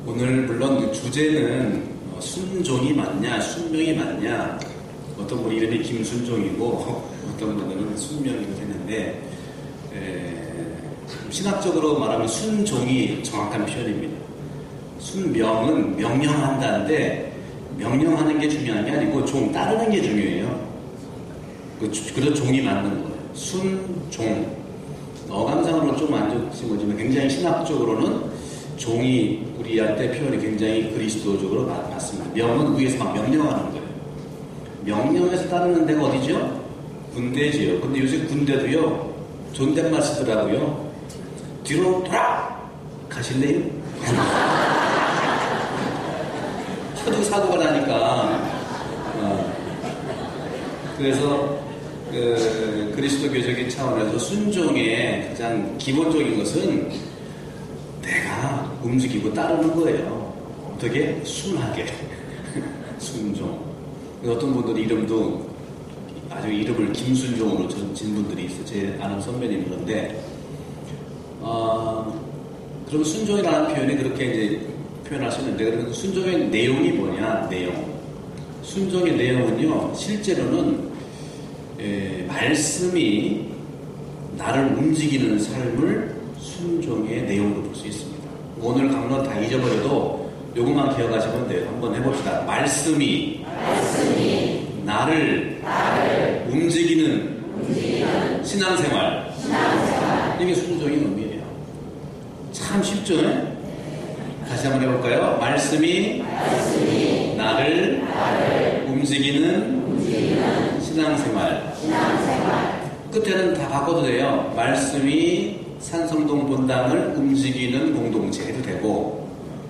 오늘 물론 주제는 순종이 맞냐, 순명이 맞냐, 어떤 분 이름이 김순종이고 어떤 분들은 순명이라고 했는데 신학적으로 말하면 순종이 정확한 표현입니다. 순명은 명령한다는데 명령하는 게 중요한 게 아니고 따르는 게 중요해요. 그래서 종이 맞는 거예요. 순종. 어감상으로 좀 안 좋지 뭐지만 굉장히 신학적으로는 종이 우리한테 표현이 굉장히 그리스도적으로 맞습니다. 명은 위에서 막 명령하는 거예요. 명령해서 따르는 데가 어디죠? 군대지요. 근데 요새 군대도요, 존댓말 쓰더라고요. 뒤로 돌아! 가실래요? 하도 사고가 나니까. 그래서 그리스도교적인 차원에서 순종의 가장 기본적인 것은 내가 움직이고 따르는 거예요. 어떻게? 순하게. 순종. 어떤 분들이 이름도 아주 이름을 김순종으로 진 분들이 있어요. 제 아는 선배님 그런데 그럼 순종이라는 표현이 그렇게 이제 표현할 수 있는데 그러면 순종의 내용이 뭐냐? 내용. 순종의 내용은요, 실제로는 말씀이 나를 움직이는 삶을 순종의 내용으로 볼 수 있습니다. 오늘 강론 다 잊어버려도 요것만 기억하시면 돼요. 한번 해봅시다. 말씀이 나를 움직이는 신앙생활. 이게 순종의 의미예요. 참 쉽죠? 다시 한번 해볼까요? 말씀이 나를 움직이는 신앙생활. 끝에는 다 바꿔도 돼요. 말씀이 산성동 본당을 움직이는 공동체 해도 되고,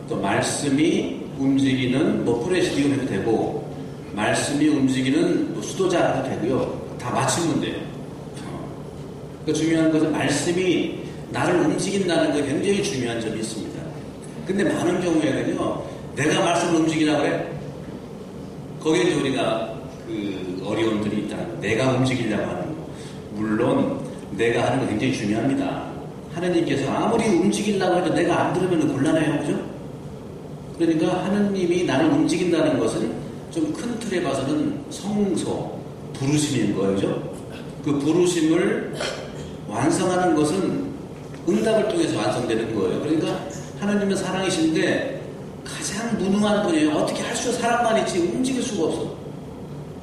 또 말씀이 움직이는 프레시디움 해도 되고, 말씀이 움직이는 수도자 해도 되고요. 다 맞추면 돼요. 그 중요한 것은 말씀이 나를 움직인다는 게 굉장히 중요한 점이 있습니다. 근데 많은 경우에는요, 내가 말씀을 움직이라고 해? 거기에 이제 우리가 어려움들이 있다는 거. 내가 움직이려고 하는 거. 물론 내가 하는 거 굉장히 중요합니다. 하느님께서 아무리 움직이려고 해도 내가 안 들으면 곤란해요. 그죠? 그러니까 하느님이 나를 움직인다는 것은 좀 큰 틀에 봐서는 성소, 부르심인 거예요. 그죠? 그 부르심을 완성하는 것은 응답을 통해서 완성되는 거예요. 그러니까 하나님은 사랑이신데 가장 무능한 분이에요. 어떻게 할 수 사랑만 있지 움직일 수가 없어.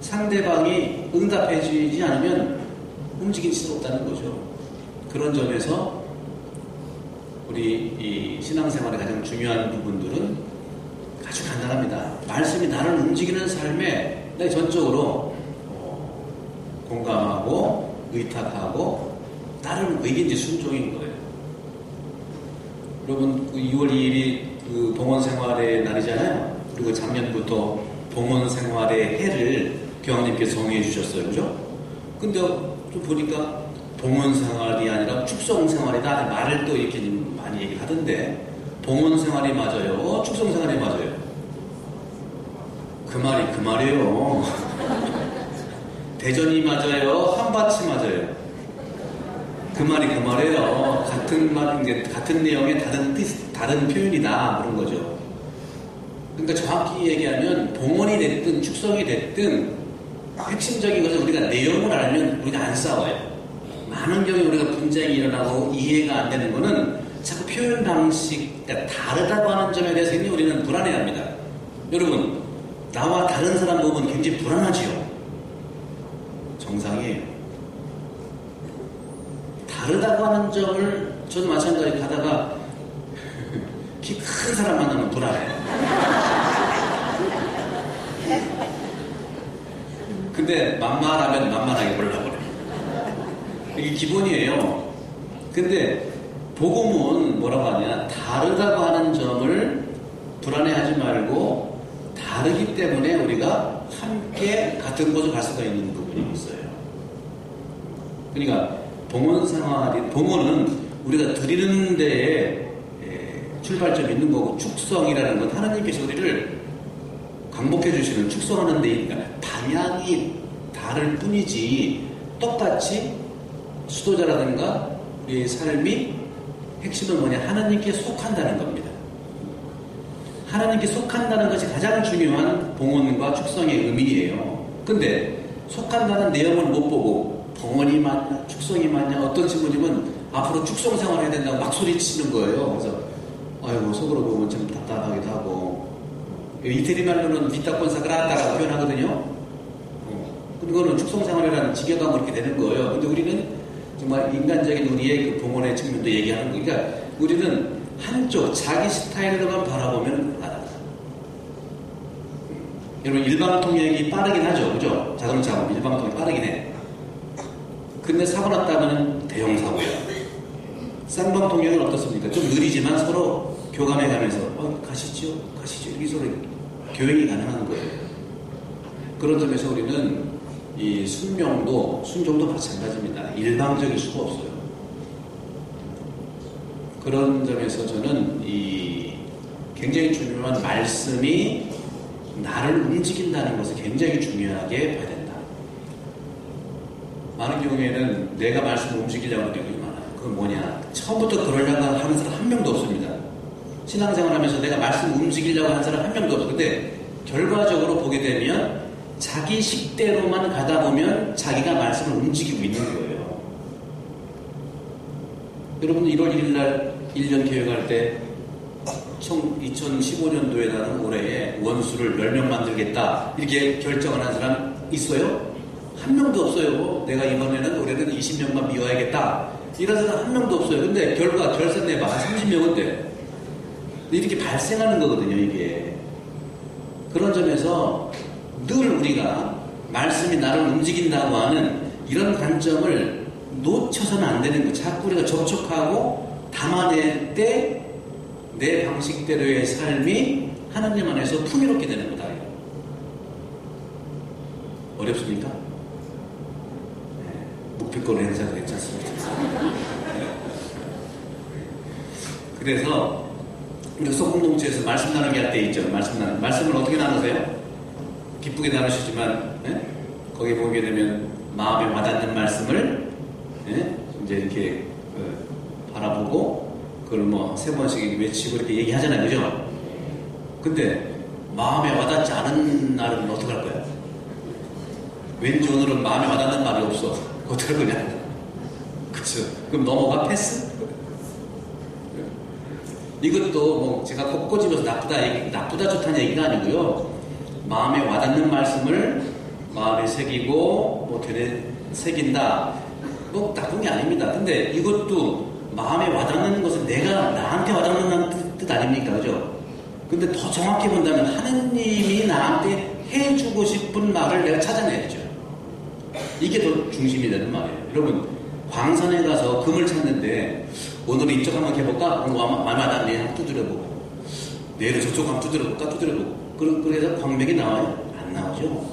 상대방이 응답해주지 않으면 움직일 수 없다는 거죠. 그런 점에서 우리 이 신앙생활의 가장 중요한 부분들은 아주 간단합니다. 말씀이 나를 움직이는 삶에 내가 전적으로 공감하고 의탁하고 따르는 이게 이제 순종인 거예요. 여러분 2월 2일이 봉헌생활의 날이잖아요. 그리고 작년부터 봉헌생활의 해를 교황님께서 정해 주셨어요. 그죠? 근데 좀 보니까 봉헌생활이 아니라 축성생활이다 말을 또 이렇게 많이 얘기를 하던데 봉헌생활이 맞아요? 축성생활이 맞아요? 그 말이에요. 대전이 맞아요? 한밭이 맞아요? 그 말이에요. 같은 내용의 다른 표현이다. 그런 거죠. 그러니까 정확히 얘기하면 봉헌이 됐든 축성이 됐든 핵심적인 것은 우리가 내용을 알면 우리가 안 싸워요. 많은 경우에 우리가 분쟁이 일어나고 이해가 안 되는 거는 자꾸 표현 방식이 다르다고 하는 점에 대해서 굉장히 우리는 불안해합니다. 여러분, 나와 다른 사람 보면 굉장히 불안하지요. 정상이에요. 다르다고 하는 점을 저도 마찬가지로 가다가 키 큰 사람 만나면 불안해요. 근데 만만하면 만만하게 보려고 그래요. 이게 기본이에요. 근데 복음은 뭐라고 하냐, 다르다고 하는 점을 불안해하지 말고 다르기 때문에 우리가 함께 같은 곳을 갈 수가 있는 부분이 있어요. 그러니까 봉헌은 우리가 드리는 데에 출발점이 있는 거고, 축성이라는 건 하나님께서 우리를 강복해 주시는, 축성하는 데 있으니까 방향이 다를 뿐이지 똑같이 수도자라든가 우리의 삶이 핵심은 뭐냐, 하나님께 속한다는 겁니다. 하나님께 속한다는 것이 가장 중요한 봉헌과 축성의 의미예요. 근데 속한다는 내용을 못 보고 봉헌이 맞냐, 축성이 맞냐, 어떤 신부님은 앞으로 축성 생활을 해야 된다고 막 소리치는 거예요. 그래서 아이고 속으로 보면 좀 답답하기도 하고, 이태리 말로는 비타콘사 그라타라고 표현하거든요. 그거는 축성 생활이라는 직역하면 그렇게 되는 거예요. 근데 우리는 정말 인간적인 우리의 그 봉헌의 측면도 얘기하는 거니까, 그러니까 우리는 한쪽 자기 스타일로만 바라보면 알아요. 여러분 일방통역이 빠르긴 하죠, 그죠? 자동차 일방통역이 빠르긴 해. 근데 사고 났다면 대형 사고야. 쌍방통역은 어떻습니까? 좀 느리지만 서로 교감해가면서 가시죠 이렇게 서로 교행이 가능한 거예요. 그런 점에서 우리는 이 순종도 마찬가지입니다. 일방적일 수가 없어요. 그런 점에서 저는 이 굉장히 중요한 말씀이 나를 움직인다는 것을 굉장히 중요하게 봐야 된다. 많은 경우에는 내가 말씀을 움직이려고 하는 경우가 많아요. 그건 뭐냐? 처음부터 그러려고 하는 사람 한 명도 없습니다. 신앙생활 하면서 내가 말씀을 움직이려고 하는 사람 한 명도 없어요. 근데 결과적으로 보게 되면 자기 식대로만 가다 보면 자기가 말씀을 움직이고 있는 거예요. 여러분 1월 1일 날 1년 계획할 때 2015년도에 나는 올해에 원수를 10명 만들겠다 이렇게 결정을 한 사람 있어요? 한 명도 없어요. 내가 이번에는 올해는 20명만 미워야겠다 이런 사람 한 명도 없어요. 근데 결과 결산 내봐 30명은 돼. 이렇게 발생하는 거거든요, 이게. 그런 점에서 늘 우리가 말씀이 나를 움직인다고 하는 이런 관점을 놓쳐서는 안 되는 거예요. 자꾸 우리가 접촉하고 담아낼 때 내 방식대로의 삶이 하나님 안에서 풍요롭게 되는 거다. 어렵습니까? 네. 묵비권 행사도 괜찮습니다. 그래서 육성공동체에서 말씀 나누기 할 때 있죠. 말씀을 어떻게 나누세요? 기쁘게 나누시지만 거기 보게 되면 마음에 와닿는 말씀을 이제 이렇게 바라보고 그걸 뭐 3번씩 외치고 이렇게 얘기하잖아요, 그죠? 근데 마음에 와닿지 않은 날은 어떡할 거야? 왠지 오늘은 마음에 와닿는 말이 없어. 어떡할 거냐? 그쵸? 그럼 넘어가? 패스? 이것도 뭐 제가 꼭 꼬집어서 나쁘다 좋다는 얘기가 아니고요. 마음에 와닿는 말씀을 마음에 새기고 뭐 새긴다. 뭐 나쁜 게 아닙니다. 근데 이것도 마음에 와닿는 것은 내가 나한테 와닿는 뜻 아닙니까? 그죠? 근데 더 정확히 본다면 하느님이 나한테 해주고 싶은 말을 내가 찾아내야죠. 이게 더 중심이 되는 말이에요. 여러분 광산에 가서 금을 찾는데 오늘 이쪽 한번 해볼까? 오늘 마음에 와닿네. 한번 두드려보고 내일은 저쪽 한번 두드려보고 그래서 광맥이 나와요? 안 나오죠.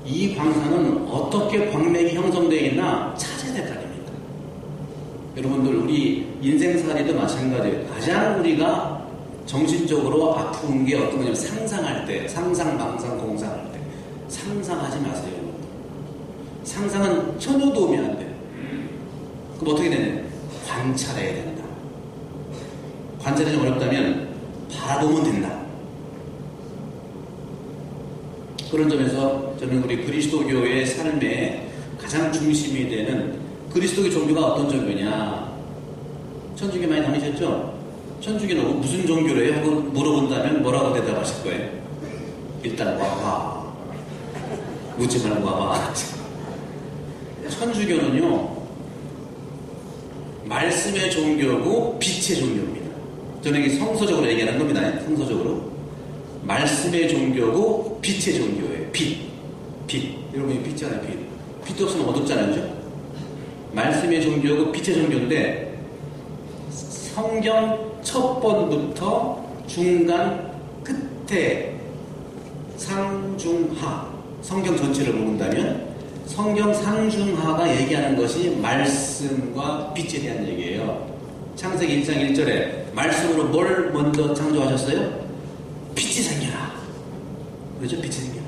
이 광산은 어떻게 광맥이 형성되어 있나 찾아야 될 거 아닙니까? 여러분들 우리 인생살이도 마찬가지예요. 가장 우리가 정신적으로 아픈 게 어떤 거냐면 상상할 때, 상상, 공상할 때 상상하지 마세요. 상상은 전혀 도움이 안 돼요. 그럼 어떻게 되냐? 관찰해야 된다. 관찰이 좀 어렵다면 바라보면 된다. 그런 점에서 저는 우리 그리스도교의 삶에 가장 중심이 되는 그리스도교 종교가 어떤 종교냐? 천주교 많이 다니셨죠? 천주교는 무슨 종교래요? 하고 물어본다면 뭐라고 대답하실 거예요? 일단 와봐. 묻지 말고 와봐. 천주교는요, 말씀의 종교고 빛의 종교입니다. 저는 이게 성서적으로 얘기하는 겁니다. 성서적으로. 말씀의 종교고 빛의 종교예요. 빛. 여러분이 빛이잖아요, 빛. 빛 없으면 어둡잖아요, 그죠? 말씀의 종교고 빛의 종교인데 성경 첫 번부터 중간 끝에 상중하 성경 전체를 보는다면 성경 상중하가 얘기하는 것이 말씀과 빛에 대한 얘기예요. 창세기 1장 1절에 말씀으로 뭘 먼저 창조하셨어요? 빛이 생겨라. 그렇죠? 빛이 생겨라.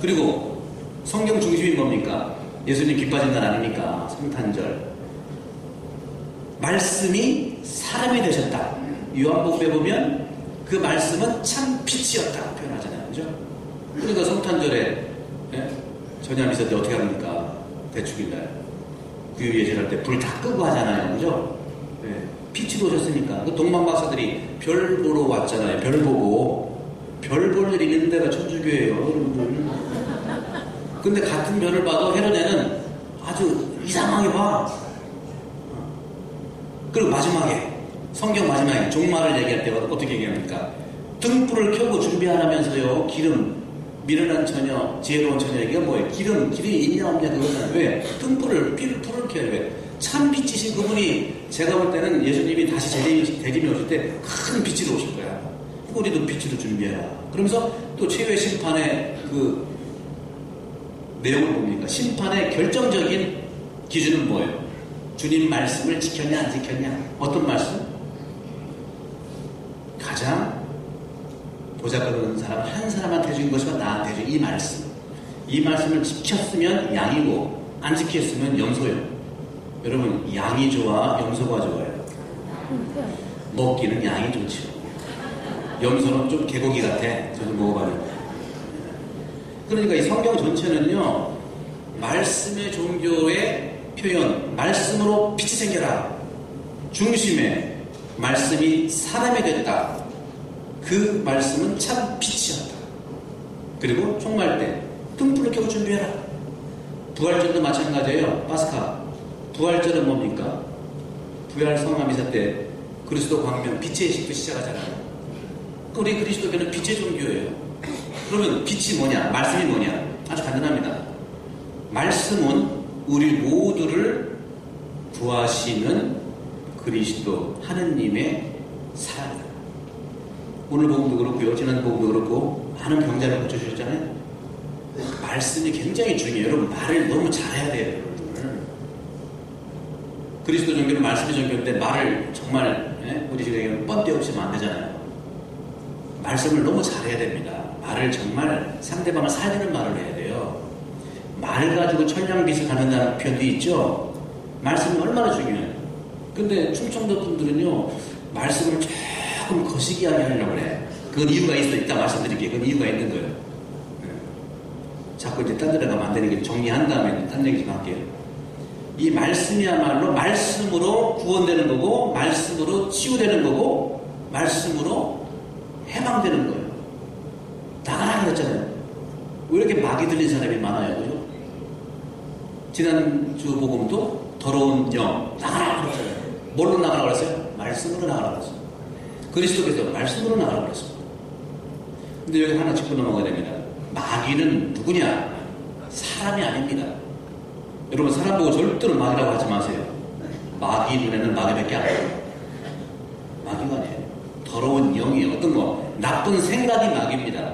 그리고 성경 중심이 뭡니까? 예수님 기뻐하신 날 아닙니까? 성탄절. 말씀이 사람이 되셨다. 요한복음에 보면 그 말씀은 참 빛이었다 표현하잖아요. 그죠? 그러니까 성탄절에 전야 미사 때 어떻게 합니까? 대축일날 구유 예절할 때 불 다 끄고 하잖아요. 그죠? 빛이 오셨으니까 그 동방박사들이 별 보러 왔잖아요. 별 보고 별 볼 일 있는 데가 천주교예요, 여러분들. 근데 같은 별을 봐도 헤로데는 아주 이상하게 봐. 그리고 마지막에 성경 마지막에 종말을 얘기할 때 어떻게 얘기합니까? 등불을 켜고 준비 안 하면서요, 기름, 미련한 처녀, 지혜로운 처녀에게 뭐예요? 기름이 있냐 없냐 그거잖아요. 왜? 불을 켜요. 왜? 참 빛이신 그분이 제가 볼 때는 예수님이 다시 재림이 오실 때 큰 빛으로 오실 거야. 우리도 빛으로 준비해라. 그러면서 또 최후의 심판의 그 내용을 봅니까? 심판의 결정적인 기준은 뭐예요? 주님 말씀을 지켰냐 안 지켰냐? 어떤 말씀? 가장 보잘것없는 사람 한 사람한테 준 것이 나한테 준 이 말씀. 이 말씀을 지켰으면 양이고 안 지켰으면 염소예요. 여러분, 양이 좋아, 염소가 좋아요? 먹기는 양이 좋죠. 염소는 좀 개고기 같아. 저도 먹어봤는데. 그러니까 이 성경 전체는요, 말씀의 종교의 표현, 말씀으로 빛이 생겨라. 중심에 말씀이 사람이 됐다. 그 말씀은 참 빛이었다. 그리고 총말 때 등불을 켜고 준비해라. 부활절도 마찬가지예요. 파스카. 부활절은 뭡니까? 부활 성화미사 때 그리스도 광명 빛의 식도 시작하잖아요. 우리 그리스도교는 빛의 종교예요. 그러면 빛이 뭐냐? 말씀이 뭐냐? 아주 간단합니다. 말씀은 우리 모두를 구하시는 그리스도 하느님의 사랑이다. 오늘 복음도 그렇고요. 지난 복음도 그렇고 많은 병자를 고쳐주셨잖아요. 말씀이 굉장히 중요해요. 여러분, 말을 너무 잘해야 돼요. 여러분들. 그리스도 종교는 말씀의 종교인데 말을 정말 우리 지금 뻔데 없이 하면 안 되잖아요. 말씀을 너무 잘해야 됩니다. 말을 정말 상대방을 살리는 말을 해야 돼요. 말 가지고 천냥빚을 갚는다는 표현도 있죠. 말씀이 얼마나 중요해요. 근데 충청도 분들은요, 말씀을 조금 거시기하게 하려고 그래. 그건 이유가 있어. 이따 말씀드릴게요. 그건 이유가 있는 거예요. 자꾸 이제 딴 데로 가면 안 되는 게 정리한 다음에 딴 얘기 좀 할게요. 이 말씀이야말로 말씀으로 구원되는 거고, 말씀으로 치유되는 거고, 말씀으로 해방되는 거예요. 나가라 그랬잖아요. 왜 이렇게 막이 들린 사람이 많아요, 그죠? 지난주 복음도 더러운 영 나가라 그랬잖아요. 뭘로 나가라 그랬어요? 말씀으로 나가라 그랬어요. 그리스도께서 말씀으로 나가라 그랬어요. 근데 여기 하나 짚고 넘어가야 됩니다. 마귀는 누구냐? 사람이 아닙니다. 여러분, 사람 보고 절대로 마귀라고 하지 마세요. 마귀 눈에는 마귀밖에 안 보여요. 마귀가 아니에요. 더러운 영이에요. 어떤 거? 나쁜 생각이 마귀입니다.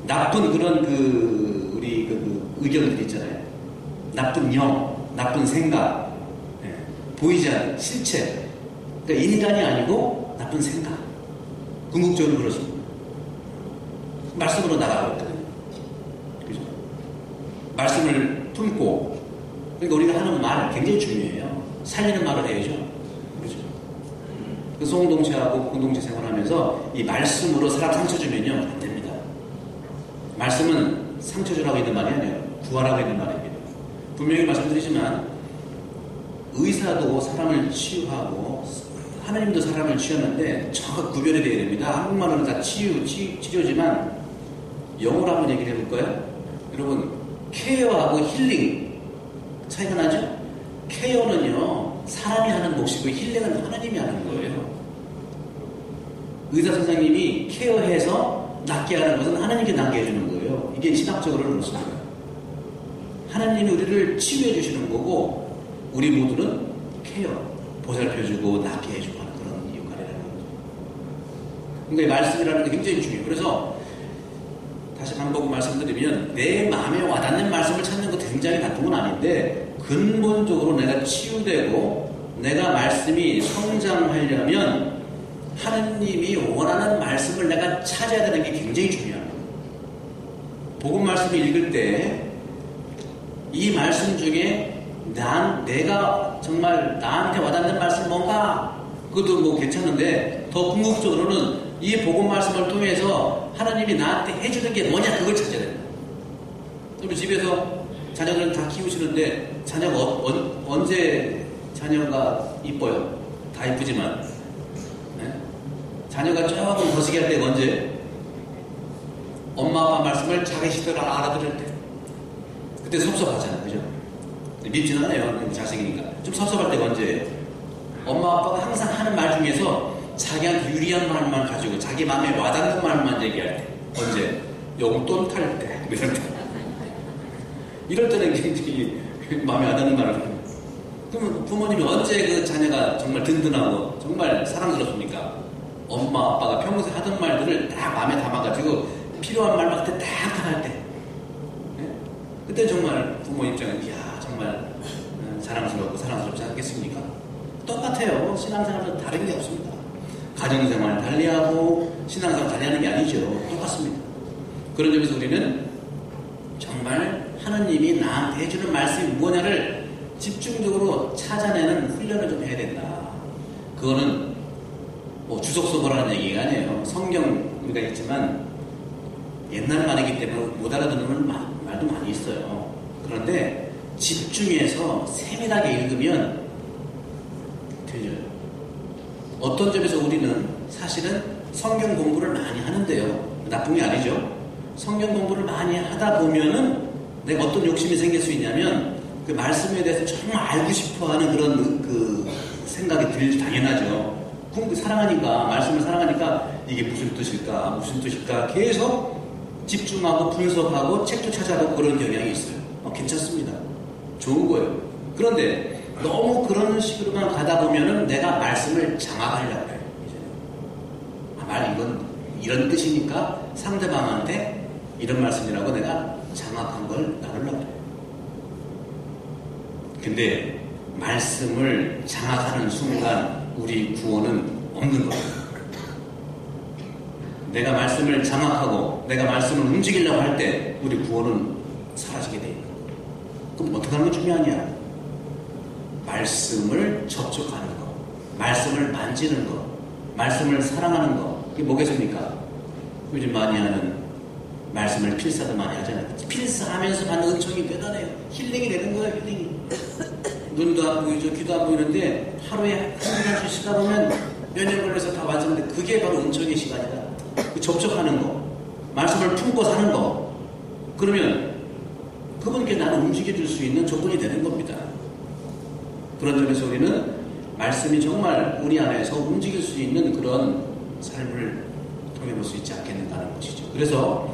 나쁜 그런 우리 의견들 있잖아요. 나쁜 영, 나쁜 생각, 보이지 않는 실체. 그러니까 인간이 아니고 나쁜 생각. 궁극적으로 그렇습니다. 말씀으로 나가고 있거든요. 그죠? 말씀을 품고, 그러니까 우리가 하는 말 굉장히 중요해요. 살리는 말을 해야죠. 그죠? 그 소공동체하고 공동체 생활하면서 이 말씀으로 사람 상처 주면요, 안 됩니다. 말씀은 상처 주라고 있는 말이 아니에요. 구하라고 있는 말입니다. 분명히 말씀드리지만, 의사도 사람을 치유하고, 하나님도 사람을 치유하는데 정확 구별이 되어야 됩니다. 한국말로는 다 치료지만, 영어로 한번 얘기를 해볼까요? 여러분, 케어하고 힐링 차이가 나죠? 케어는요, 사람이 하는 몫이고 힐링은 하나님이 하는 거예요. 의사 선생님이 케어해서 낫게 하는 것은 하나님께 낫게 해주는 거예요. 이게 신학적으로는 그렇습니다. 하나님이 우리를 치유해 주시는 거고, 우리 모두는 케어, 보살펴주고 낫게 해주고 하는 그런 역할이라는 거죠. 그러니까 이 말씀이라는 게 굉장히 중요해요. 그래서 다시 반복 말씀드리면, 내 마음에 와닿는 말씀을 찾는 것도 굉장히 나쁜 건 아닌데, 근본적으로 내가 치유되고 내가 말씀이 성장하려면 하느님이 원하는 말씀을 내가 찾아야 되는 게 굉장히 중요합니다. 복음 말씀을 읽을 때 이 말씀 중에 내가 정말 나한테 와닿는 말씀 뭔가, 그것도 뭐 괜찮은데, 더 궁극적으로는 이 복음 말씀을 통해서 하나님이 나한테 해주는 게 뭐냐 그걸 찾아야 된다. 우리 집에서 자녀들은 다 키우시는데 자녀가 언제 자녀가 이뻐요? 다 이쁘지만 네? 자녀가 조금 거시기 할 때가 언제? 엄마 아빠 말씀을 자기 시대로 알아들을 때 그때 섭섭하잖아요. 그죠? 밉진 않아요. 자식이니까 좀 섭섭할 때가 언제? 엄마 아빠가 항상 하는 말 중에서 자기한테 유리한 말만 가지고 자기 마음에 와닿는 말만 얘기할 때 언제? 용돈 탈 때 이럴 때 이럴 때는 굉장히 마음에 와닿는 말을 합니다. 그러면 부모님이 언제 그 자녀가 정말 든든하고 정말 사랑스럽습니까? 엄마 아빠가 평소에 하던 말들을 딱 마음에 담아가지고 필요한 말만 그때 딱 할 때 네? 그때 정말 부모 입장은 이야 정말 사랑스럽고 사랑스럽지 않겠습니까? 똑같아요. 신앙생활은 다른 게 없습니다. 가정생활 달리하고 신앙생활 달리하는 게 아니죠. 똑같습니다. 그런 점에서 우리는 정말 하나님이 나한테 해주는 말씀이 뭐냐를 집중적으로 찾아내는 훈련을 좀 해야 된다. 그거는 뭐 주석서보라는 얘기가 아니에요. 성경 우리가 있지만 옛날 말이기 때문에 못 알아듣는 말도 많이 있어요. 그런데 집중해서 세밀하게 읽으면 들려요. 어떤 점에서 우리는 사실은 성경 공부를 많이 하는데요. 나쁜 게 아니죠. 성경 공부를 많이 하다 보면은 내가 어떤 욕심이 생길 수 있냐면 그 말씀에 대해서 정말 알고 싶어 하는 그런 그 생각이 들 당연하죠. 사랑하니까, 말씀을 사랑하니까 이게 무슨 뜻일까 계속 집중하고 분석하고 책도 찾아보고 그런 경향이 있어요. 괜찮습니다. 좋은 거예요. 그런데 너무 그런 식으로만 가다 보면은 내가 말씀을 장악하려고 해요. 이건 이런 뜻이니까 상대방한테 이런 말씀이라고 내가 장악한 걸 나누려고 해요. 근데 말씀을 장악하는 순간 우리 구원은 없는 거예요. 내가 말씀을 장악하고 내가 말씀을 움직이려고 할 때 우리 구원은 사라지게 돼 있는 거예요. 그럼 어떻게 하는 게 중요하냐? 말씀을 접촉하는 거, 말씀을 만지는 거, 말씀을 사랑하는 거, 이게 뭐겠습니까? 요즘 많이 하는 말씀을 필사도 많이 하잖아요. 필사하면서 받는 은총이 대단해요. 힐링이 되는 거예요, 힐링이. 눈도 안 보이죠, 귀도 안 보이는데 하루에 한 시간씩 쉬다 보면 몇 년 걸려서 다 완성돼. 그게 바로 은총의 시간이다. 그 접촉하는 거, 말씀을 품고 사는 거. 그러면 그분께 나를 움직여줄 수 있는 조건이 되는 겁니다. 그런 점에서 우리는 말씀이 정말 우리 안에서 움직일 수 있는 그런 삶을 통해볼 수 있지 않겠는가 하는 것이죠. 그래서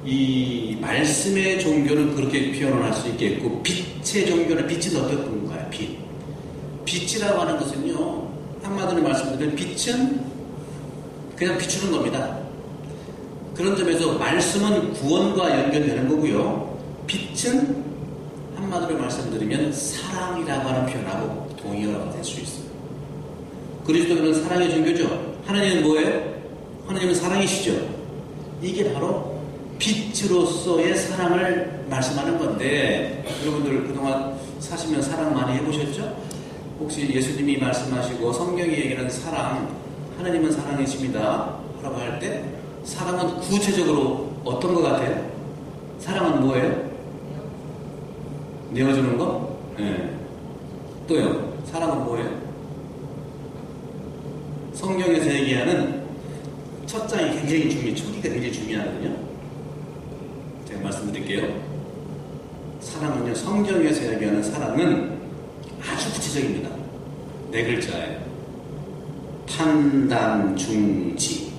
이 말씀의 종교는 그렇게 표현을 할 수 있겠고, 빛의 종교는 빛은 어떤 건가요? 빛이라고 하는 것은요, 한마디로 말씀드리면 빛은 그냥 비추는 겁니다. 그런 점에서 말씀은 구원과 연결되는 거고요. 빛은 한마디로 말씀드리면 사랑이라고 하는 표현하고 동의어가 될 수 있어요. 그리스도는 사랑의 종교죠. 하나님은 뭐예요? 하나님은 사랑이시죠. 이게 바로 빛으로서의 사랑을 말씀하는 건데, 여러분들 그동안 사시면 사랑 많이 해보셨죠? 혹시 예수님이 말씀하시고 성경이 얘기하는 사랑, 하나님은 사랑이십니다 라고 할 때 사랑은 구체적으로 어떤 것 같아요? 사랑은 뭐예요? 내어주는 거? 네. 또요? 사랑은 뭐예요? 성경에서 얘기하는 첫 장이 굉장히 초기가 굉장히 중요하거든요. 제가 말씀드릴게요. 사랑은요, 성경에서 얘기하는 사랑은 아주 구체적입니다. 4글자예요. 판단중지.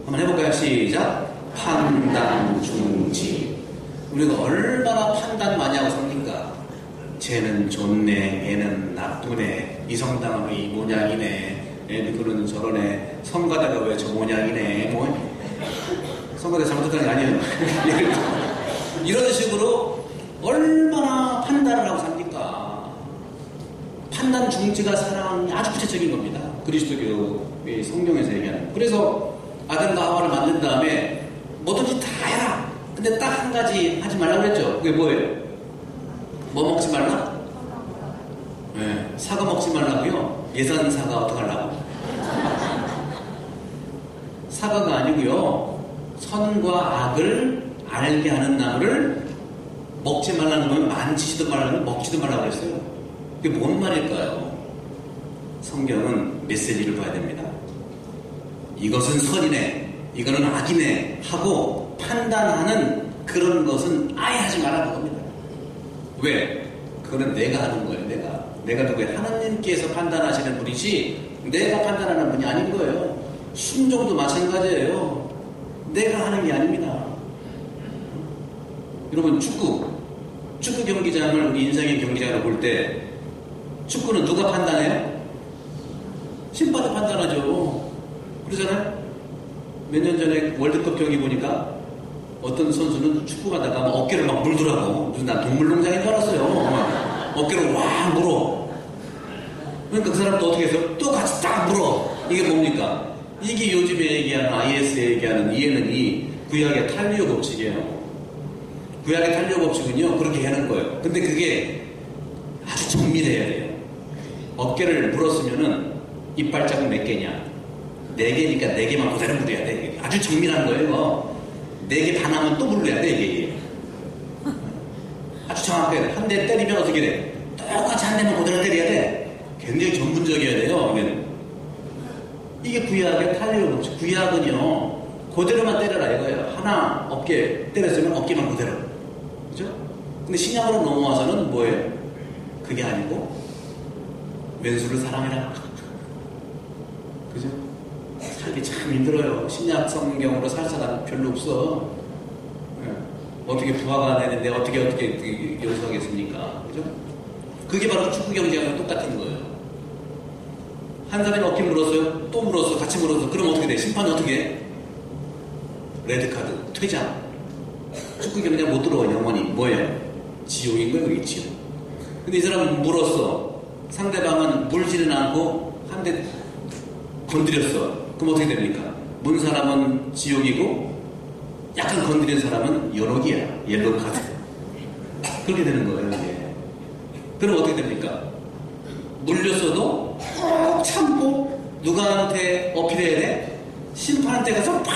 한번 해볼까요? 시작. 판단중지. 우리가 얼마나 판단 많이 하고 삽니까? 쟤는 좋네, 얘는 나쁘네, 이 성당은 이 모양이네, 누구는 저러네, 성가대가 왜 저 모양이네, 성가대 잘못했다는 게 아니에요. 이런 식으로 얼마나 판단을 하고 삽니까? 판단 중지가 사랑이 아주 구체적인 겁니다. 그리스도교의 성경에서 얘기하는. 그래서 아담과 하와를 만든 다음에 뭐든지 다 해라. 근데 딱 한 가지 하지 말라고 그랬죠. 그게 뭐예요? 뭐 먹지 말라? 네, 사과 먹지 말라고요. 예산 사과 어떻게 하려고? 사과가 아니고요. 선과 악을 알게 하는 나무를 먹지 말라는 거면 만지지도 말라는 먹지도 말라고 했어요. 그게 뭔 말일까요? 성경은 메시지를 봐야 됩니다. 이것은 선이네, 이거는 악이네 하고 판단하는 그런 것은 아예 하지 말라는 겁니다. 왜? 그거는 내가 하는 거예요. 내가 누구예요? 하나님께서 판단하시는 분이지 내가 판단하는 분이 아닌 거예요. 순종도 마찬가지예요. 내가 하는 게 아닙니다. 여러분, 축구 경기장을 우리 인생의 경기장으로 볼 때 축구는 누가 판단해요? 심판이 판단하죠. 그러잖아요. 몇 년 전에 월드컵 경기 보니까 어떤 선수는 축구가 나가 어깨를 막 물더라고. 무슨 난 동물농장인 줄 알았어요. 막 어깨를 와 물어. 그러니까 그 사람도 어떻게 해서 또 같이 딱 물어. 이게 뭡니까? 이게 요즘에 얘기하는 IS에 얘기하는 이해는 이 구약의 탄리오 법칙이에요. 구약의 탄리오 법칙은요 그렇게 하는 거예요. 근데 그게 아주 정밀해야 돼요. 어깨를 물었으면은 이빨자국 몇 개냐? 4개니까 4개만 그대로 물어야 돼. 아주 정밀한 거예요. 4개 반하면 또 물려야 돼 이게. 아주 정확하게 한 대 때리면 어떻게 돼? 똑같이 한 대만 그대로 때려야 돼. 굉장히 전문적이어야 돼요. 이게 구약의 탄리오 법칙. 구약은요 그대로만 때려라 이거예요. 하나 어깨 때렸으면 어깨만 그대로. 그죠? 근데 신약으로 넘어와서는 뭐예요? 그게 아니고 왼수를 사랑해라. 그죠? 살기 참 힘들어요. 신약 성경으로 살 사람 별로 없어. 어떻게 부하가 되는데 어떻게 연수하겠습니까? 그죠? 그게 바로 축구 경기하고 똑같은 거예요. 한 사람이 어깨 물었어요. 또 물었어. 같이 물었어. 그럼 어떻게 돼? 심판은 어떻게 해? 레드카드, 퇴장. 축구 경기장 못 들어와 영원히. 뭐예요? 지옥인 거예요. 그게 지옥. 근데 이 사람은 물었어. 상대방은 물지는 않고 한 대 건드렸어. 그럼 어떻게 됩니까? 문 사람은 지옥이고 약간 건드린 사람은 연옥이야. 옐로우 카드. 그렇게 되는 거예요. 이게. 그럼 어떻게 됩니까? 물렸어도 꼭 참고 누구한테 어필해야 돼? 심판한테 가서 팍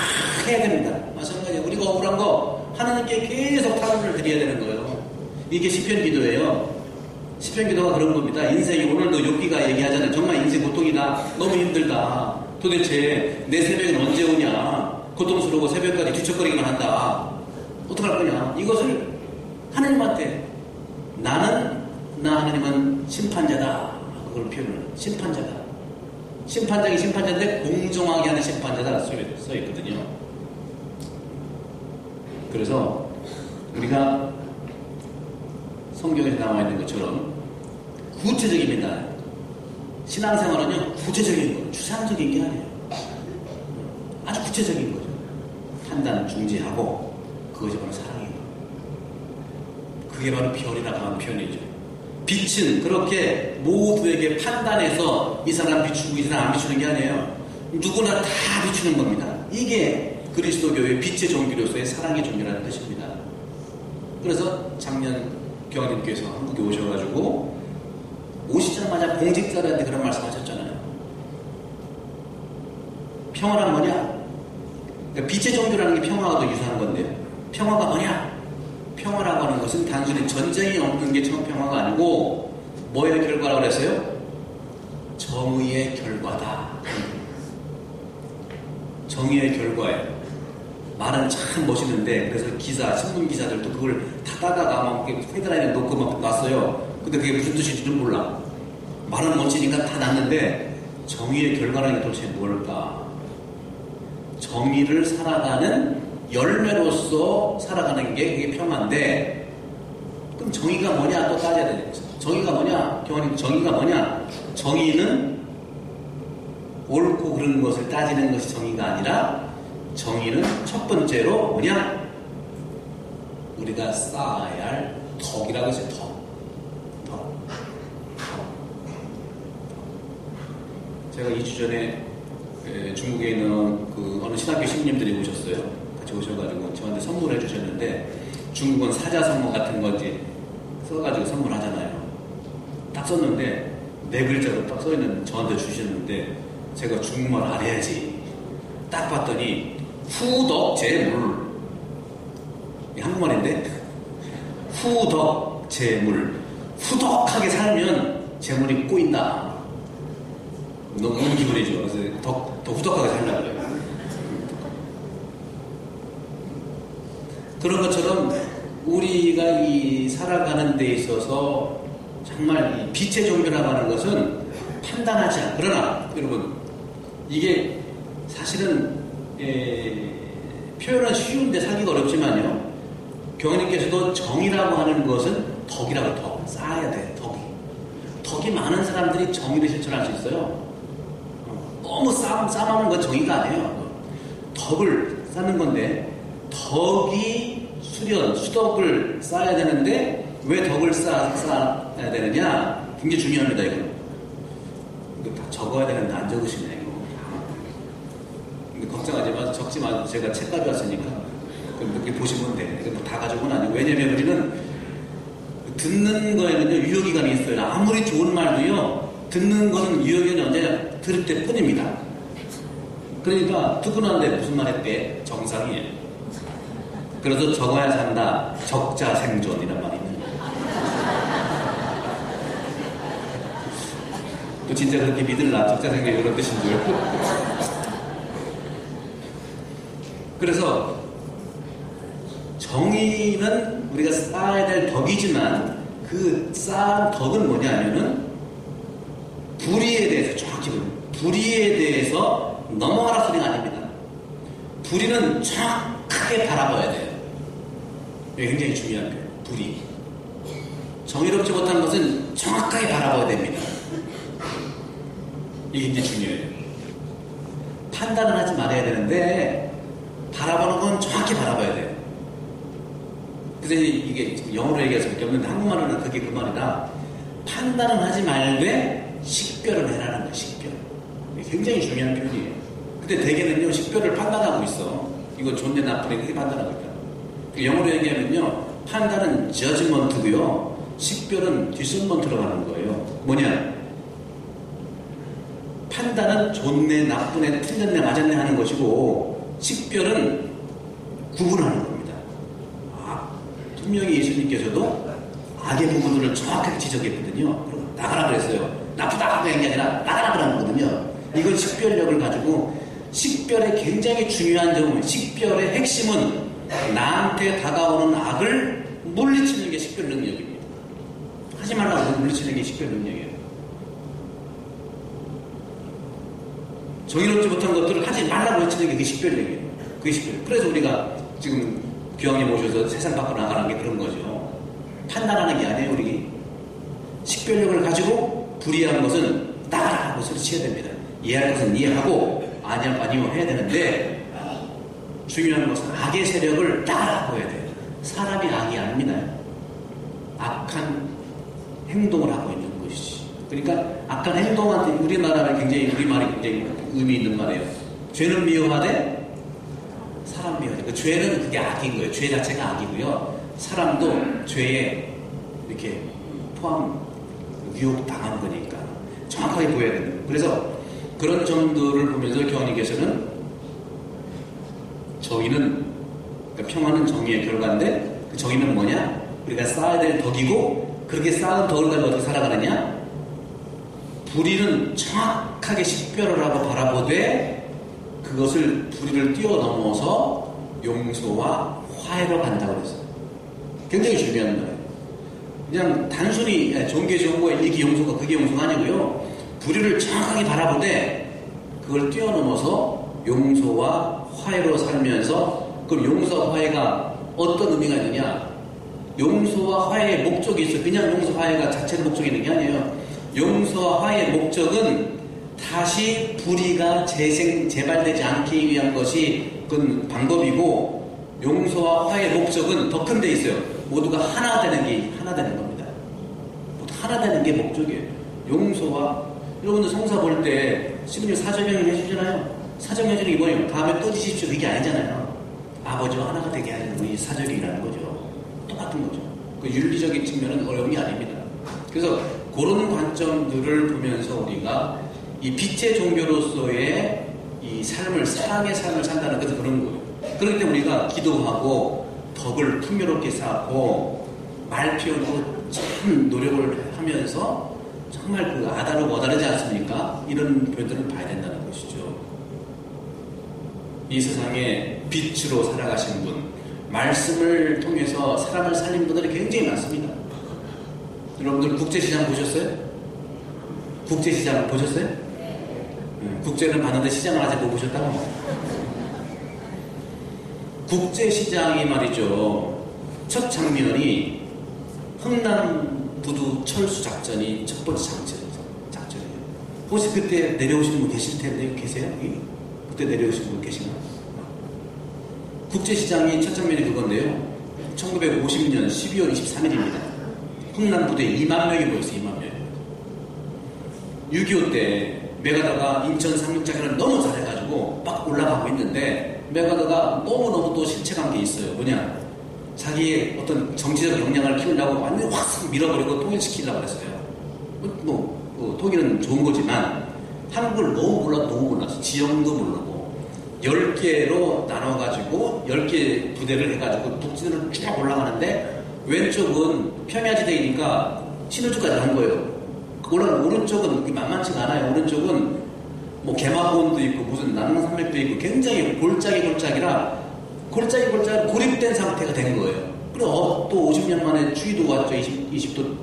해야 됩니다. 마찬가지예요. 우리가 억울한 거 하나님께 계속 타론을 드려야 되는 거예요. 이게 시편 기도예요. 시편 기도가 그런 겁니다. 인생이 오늘도 욥기가 얘기하잖아요. 정말 인생 고통이다. 너무 힘들다. 도대체 내 새벽은 언제 오냐. 고통스러워 새벽까지 뒤척거리기만 한다. 어떡할 거냐. 이것을 하나님한테 나 하나님은 심판자다. 그걸 표현을 심판자다. 심판장이 심판자인데 공정하게 하는 심판자다 써 있거든요. 그래서 우리가 성경에 나와 있는 것처럼 구체적입니다. 신앙생활은요 구체적인 거예요. 추상적인 게 아니에요. 아주 구체적인 거죠. 판단 중지하고 그것이 바로 사랑이에요. 그게 바로 별이라고 하는 표현이죠. 빛은 그렇게 모두에게 판단해서 이 사람 비추고 이 사람 안 비추는 게 아니에요. 누구나 다 비추는 겁니다. 이게 그리스도교의 빛의 종교로서의 사랑의 종교라는 뜻입니다. 그래서 작년 교황님께서 한국에 오셔가지고 오시자마자 공직자들한테 그런 말씀하셨잖아요. 평화란 뭐냐? 그러니까 빛의 종교라는 게 평화와도 유사한 건데요. 평화가 뭐냐? 평화라고 하는 것은 단순히 전쟁이 없는 게 평화가 아니고 뭐의 결과라고 그랬어요? 정의의 결과다. 정의의 결과예요. 말은 참 멋있는데 그래서 신문 기사들도 그걸 다 따다가 막 헤드라인에 놓고 막 놨어요. 근데 그게 무슨 뜻인지는 몰라. 말은 멋지니까 다 놨는데 정의의 결과라는 게 도대체 뭘까? 정의를 살아가는 열매로서 살아가는 게 그게 평화인데 그럼 정의가 뭐냐 또 따져야 되는 거죠. 정의가 뭐냐? 교환님 정의가 뭐냐? 정의는 옳고 그른 것을 따지는 것이 정의가 아니라 정의는 첫 번째로 뭐냐? 우리가 쌓아야 할 덕이라고 했어요. 덕. 제가 2주 전에 중국에 있는 그 어느 신학교 신부님들이 오셨어요. 같이 오셔가지고 저한테 선물해 주셨는데 중국은 사자성어 같은 거지 써가지고 선물하잖아요. 딱 썼는데 4글자로 딱 써있는 저한테 주셨는데 제가 중국말 알아야지 딱 봤더니 후덕재물, 한국말인데 후덕재물, 후덕하게 살면 재물이 꼬인다. 너무 좋은 기분이죠. 그래서 더 후덕하게 살려고 그래요. 그런 것처럼 우리가 이 살아가는 데 있어서 정말 이 빛의 종교라고 하는 것은 판단하지 않아. 그러나 여러분, 이게 사실은 표현은 쉬운데 살기가 어렵지만요, 교황님께서도 정의라고 하는 것은 덕이라고, 덕 쌓아야 돼. 덕이 많은 사람들이 정의를 실천할 수 있어요. 너무 쌓아놓은 건 정의가 아니에요. 덕을 쌓는 건데, 덕이 수덕을 쌓아야 되는데 왜 덕을 쌓아야 되느냐? 굉장히 중요합니다. 이거 다 적어야 되는데 안 적으시네. 이거. 근데 걱정하지 마세요. 적지 마세요. 제가 책가져 왔으니까 이렇게 보시면 돼. 이거 다 가져오는 아니고, 왜냐면 우리는 듣는 거에는요 유효기간이 있어요. 아무리 좋은 말도요, 듣는 것은 유효기간이 언제나 들을 때 뿐입니다. 그러니까 듣고 나는데 무슨 말 했대? 정상이에요. 그래서 적어야 산다. 적자생존이란 말이 있는 거예요. 또 진짜 그렇게 믿을라. 적자생존 이런 뜻인 줄. 그래서 정의는 우리가 쌓아야 될 덕이지만, 그 쌓은 덕은 뭐냐면은 불의에 대해서, 정확히 보면 불의에 대해서 넘어가라 소리가 아닙니다. 불의는 정확하게 바라봐야 돼요. 이게 굉장히 중요한 거예요. 불의. 정의롭지 못한 것은 정확하게 바라봐야 됩니다. 이게 굉장히 중요해요. 판단은 하지 말아야 되는데 바라보는 건 정확히 바라봐야 돼요. 그래서 이게 영어로 얘기할 수밖에 없는데 한국말로는 그게 그 말이다. 판단은 하지 말되 식별을 해라는 거예요. 식별. 이게 굉장히 중요한 표현이에요. 근데 대개는요, 식별을 판단하고 있어. 이거 좋네 나쁘네 그렇게 판단하고 있다. 영어로 얘기하면요, 판단은 judgment고요, 식별은 discernment로 가는 거예요. 뭐냐? 판단은 좋네, 나쁘네, 틀렸네, 맞았네 하는 것이고, 식별은 구분하는 겁니다. 분명히 예수님께서도 악의 부분들을 정확하게 지적했거든요. 그리고 나가라 그랬어요. 나쁘다 하고 얘기 아니라 나가라 그런 거거든요. 이건 식별력을 가지고, 식별의 굉장히 중요한 점은, 식별의 핵심은 나한테 다가오는 악을 물리치는 게 식별 능력입니다. 하지 말라고 물리치는 게 식별 능력이에요. 정의롭지 못한 것들을 하지 말라고 외치는 게 그게 식별 능력이에요. 그게 식별. 그래서 우리가 지금 교황님 오셔서 세상 밖으로 나가는 게 그런 거죠. 판단하는 게 아니에요. 우리 식별력을 가지고 불이한 것은 나가라 하고 소리쳐야 됩니다. 이해할 것은 이해하고 아니요 해야 되는데, 중요한 것은 악의 세력을 나가라고 해야 돼요. 사람이 악이 아닙니다. 악한 행동을 하고 있는 것이지. 그러니까 악한 행동한테 우리말이 굉장히 의미 있는 말이에요. 죄는 미워하되 사람 미워하되. 그 죄는 그게 악인 거예요. 죄 자체가 악이고요. 사람도 죄에 이렇게 유혹 당하는 거니까 정확하게 보여야 됩니다. 그래서 그런 점들을 보면서 교황님께서는 정의는, 그러니까 평화는 정의의 결과인데, 그 정의는 뭐냐? 우리가 쌓아야 될 덕이고, 그렇게 쌓은 덕을 가지고 어떻게 살아가느냐? 불의는 정확하게 식별을 하고 바라보되, 그것을 불의를 뛰어넘어서 용서와 화해로 간다고 그랬어요. 굉장히 중요한 거예요. 그냥 단순히 종교 좋은 거에 이게 용서가 그게 용서가 아니고요. 불의를 정확하게 바라보되 그걸 뛰어넘어서 용서와 화해로 살면서, 그럼 용서와 화해가 어떤 의미가 있느냐? 용서와 화해의 목적이 있어요. 그냥 용서 화해가 자체로 목적이 있는 게 아니에요. 용서와 화해의 목적은 다시 불의가 재발되지 않기 위한 것이 그건 방법이고, 용서와 화해의 목적은 더 큰 데 있어요. 모두가 하나 되는 겁니다. 모두 하나 되는 게 목적이에요. 용서와, 여러분들 성사 볼 때 심지어 사정형을 해주잖아요. 사정해주는 게 뭐예요? 다음에 또 지십시오. 이게 아니잖아요. 아버지와 하나가 되게 하는 이 사정이라는 거죠. 똑같은 거죠. 그 윤리적인 측면은 어려운 게 아닙니다. 그래서 그런 관점들을 보면서 우리가 이 빛의 종교로서의 이 삶을, 사랑의 삶을 산다는 것은 그런 거예요. 그렇기 때문에 우리가 기도하고 덕을 풍요롭게 쌓고 말 피우고 참 노력을 하면서 정말 그 아다르고 어다르지 않습니까? 이런 표현들을 봐야 된다는 것이죠. 이 세상에 빛으로 살아가신 분, 말씀을 통해서 사람을 살린 분들이 굉장히 많습니다. 여러분들 국제시장 보셨어요? 국제시장 보셨어요? 국제는 봤는데 시장을 아직 못 보셨다고? 국제시장이 말이죠. 첫 장면이 흥남부두 철수 작전이 첫 번째 작전이에요. 혹시 그때 내려오신 분 계실 텐데 계세요? 그때 내려오신 분 계신가요? 국제시장이 첫 장면이 그건데요. 1950년 12월 23일입니다. 흥남부두에 2만 명이 모였어요. 2만 명. 6.25 때 메가더가 인천 상륙작전을 너무 잘해가지고 막 올라가고 있는데 메가더가 너무너무 또 실책한 게 있어요. 뭐냐? 자기의 어떤 정치적 역량을 키우려고 완전히 확 밀어버리고 통일시키려고 했어요. 통일은 좋은 거지만 한국을 너무 몰랐어. 지형도 모르고 10개로 나눠가지고 10개 부대를 해가지고 북진으로 쭉 올라가는데 왼쪽은 평야지대이니까 신호주까지 간 거예요. 오른쪽은 만만치가 않아요. 오른쪽은 뭐 개마고원도 있고 무슨 남산맥도 있고 굉장히 골짜기라 고립된 상태가 된 거예요. 그리고 또 50년 만에 추위도 왔죠. 20도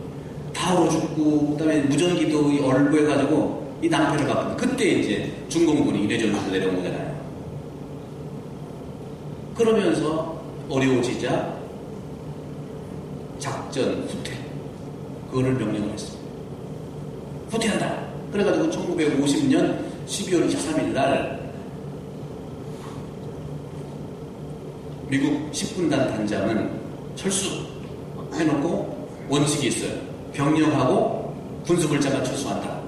다 얼어 죽고 그다음에 무전기도 얼고 해가지고 이 낭패를 갚은 그때 이제 중공군이 이래저래서 내려온 거잖아요. 그러면서 어려워지자 작전 후퇴 그거를 명령을 했습니다. 후퇴한다. 그래가지고 1950년 12월 23일 날 미국 10군단 단장은 철수해놓고 원칙이 있어요. 병력하고 군수불자만 철수한다.